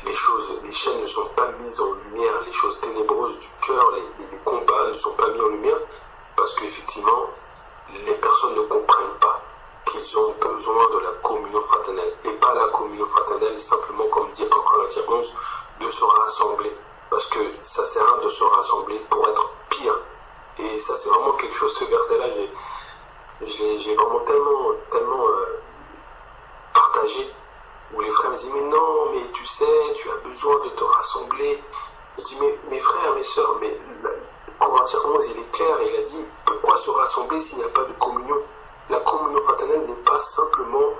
les chaînes ne sont pas mises en lumière, les choses ténébreuses du cœur, les combats ne sont pas mis en lumière parce qu'effectivement les personnes ne comprennent pas qu'ils ont besoin de la communion fraternelle, et pas la communion fraternelle simplement, comme dit en Corinthiens 11, de se rassembler, parce que ça sert à rien de se rassembler pour être pire. Et ça c'est vraiment quelque chose, ce verset là j'ai vraiment tellement partagé, où les frères me disent mais non, mais tu sais, tu as besoin de te rassembler. Je dis mais mes frères, mes sœurs, mais Corinthiens 11 il est clair, il a dit pourquoi se rassembler s'il n'y a pas de communion. La communion fraternelle n'est pas simplement,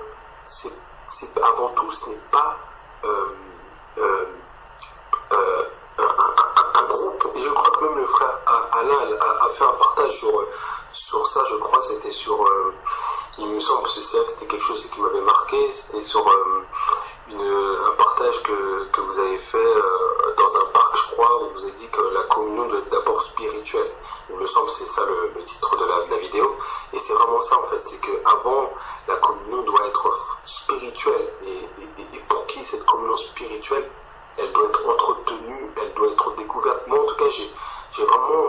avant tout, ce n'est pas un un groupe, et je crois que même le frère Alain a fait un partage sur ça, je crois, c'était sur, il me semble que c'était quelque chose qui m'avait marqué, c'était sur un partage que vous avez fait dans un parc, je crois, où vous avez dit que la communion doit être d'abord spirituelle. Il me semble que c'est ça le titre de la vidéo. Et c'est vraiment ça en fait, c'est qu'avant, la communion doit être spirituelle. Et pour qui cette communion spirituelle, elle doit être entretenue, elle doit être découverte. Moi en tout cas, j'ai vraiment,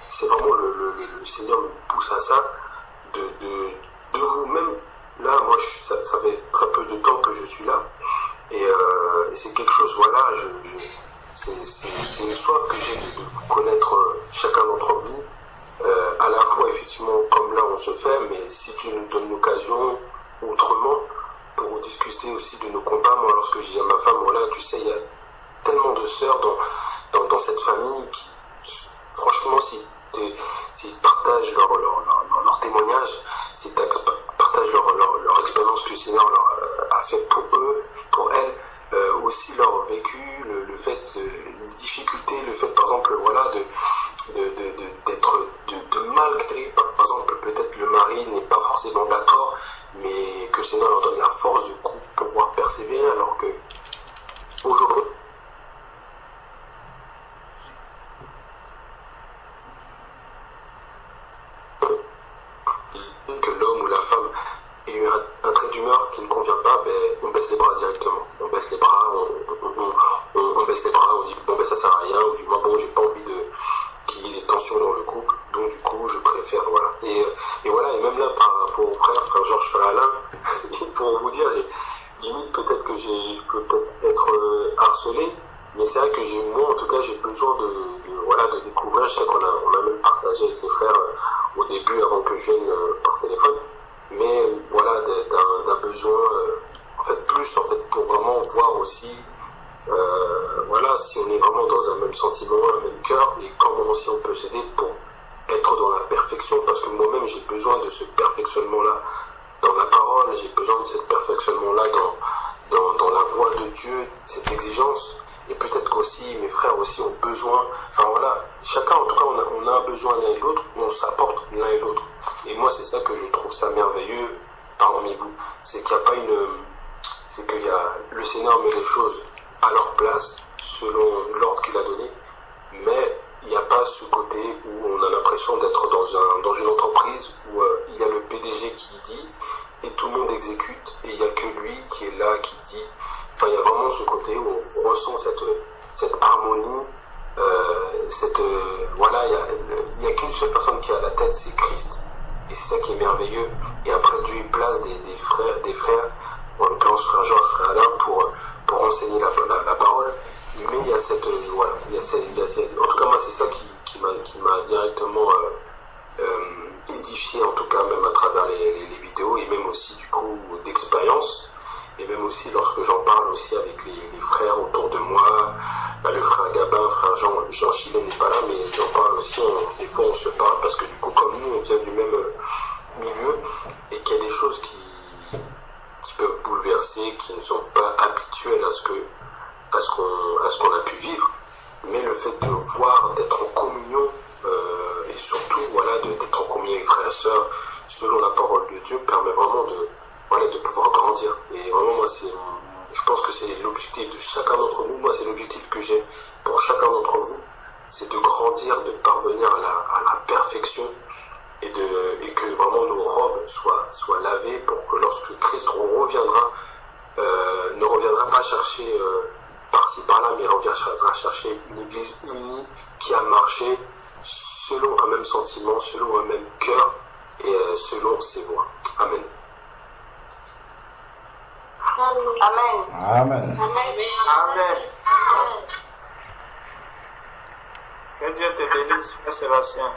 c'est vraiment le Seigneur me pousse à ça, de vous-même. Là, moi, ça fait très peu de temps que je suis là. Et c'est quelque chose, voilà, c'est une soif que j'ai de vous connaître chacun d'entre vous. À la fois, effectivement, comme là, on se fait, mais si tu nous donnes l'occasion, autrement, pour discuter aussi de nos combats. Moi, lorsque je dis à ma femme, voilà, tu sais, il y a tellement de sœurs dans cette famille qui, franchement, s'ils partagent leur témoignage, s'ils partagent leur expérience que le Seigneur leur a fait pour eux, pour elles, aussi leur vécu, le fait, les difficultés, le fait par exemple, voilà, de malgré, par exemple, peut-être le mari n'est pas forcément d'accord, mais que le Seigneur leur donne la force de pouvoir persévérer, alors que aujourd'hui, que l'homme ou la femme ait eu un trait d'humeur qui ne convient pas, ben, on baisse les bras directement. On baisse les bras, on baisse les bras, on dit bon ben ça sert à rien, ou du moins bon j'ai pas envie qu'il y ait des tensions dans le couple, donc du coup je préfère, voilà. Et voilà, et même là par rapport au frère Georges, frère Alain, pour vous dire, limite peut-être que j'ai peut-être être harcelé, mais c'est vrai que moi en tout cas j'ai besoin de découvrir. Je sais qu'on a même partagé avec les frères au début avant que je vienne par téléphone, mais voilà, d'un besoin en fait plus en fait pour vraiment voir aussi voilà, si on est vraiment dans un même sentiment, un même cœur, et comment aussi on peut s'aider pour être dans la perfection, parce que moi-même j'ai besoin de ce perfectionnement-là dans la parole, j'ai besoin de ce perfectionnement-là dans la voix de Dieu, cette exigence. Et peut-être qu'aussi mes frères aussi ont besoin, enfin voilà, chacun en tout cas on a un besoin l'un et l'autre, on s'apporte l'un et l'autre. Et moi c'est ça que je trouve ça merveilleux parmi vous, c'est qu'il n'y a pas c'est qu'il y a, le Seigneur met les choses à leur place selon l'ordre qu'il a donné, mais il n'y a pas ce côté où on a l'impression d'être dans une entreprise où il y a le PDG qui dit et tout le monde exécute, et il n'y a que lui qui est là, qui dit. Enfin, il y a vraiment ce côté où on ressent cette harmonie, voilà, il n'y a qu'une seule personne qui a la tête, c'est Christ, et c'est ça qui est merveilleux. Et après Dieu il place des frères, en l'occurrence frère Georges, frère Alain, pour enseigner la parole. Mais il y a voilà, en tout cas moi c'est ça qui m'a directement édifié, en tout cas même à travers les vidéos, et même aussi du coup d'expérience. Et même aussi lorsque j'en parle aussi avec les frères autour de moi, le frère Gabin, frère Jean Chilé n'est pas là, mais j'en parle aussi, des fois on se parle, parce que du coup comme nous on vient du même milieu, et qu'il y a des choses qui peuvent bouleverser, qui ne sont pas habituelles à ce qu'on a pu vivre, mais le fait de voir, d'être en communion, et surtout voilà, d'être en communion avec frères et sœurs, selon la parole de Dieu, permet vraiment de pouvoir grandir. Et vraiment moi je pense que c'est l'objectif de chacun d'entre nous, moi c'est l'objectif que j'ai pour chacun d'entre vous, c'est de grandir, de parvenir à la perfection, et que vraiment nos robes soient lavées, pour que lorsque Christ reviendra, ne reviendra pas chercher par-ci par-là, mais reviendra chercher une église unie qui a marché selon un même sentiment, selon un même cœur, et selon ses voies. Amen.
Amen.
Amen.
Amen. Que Dieu te bénisse, Frère Sébastien.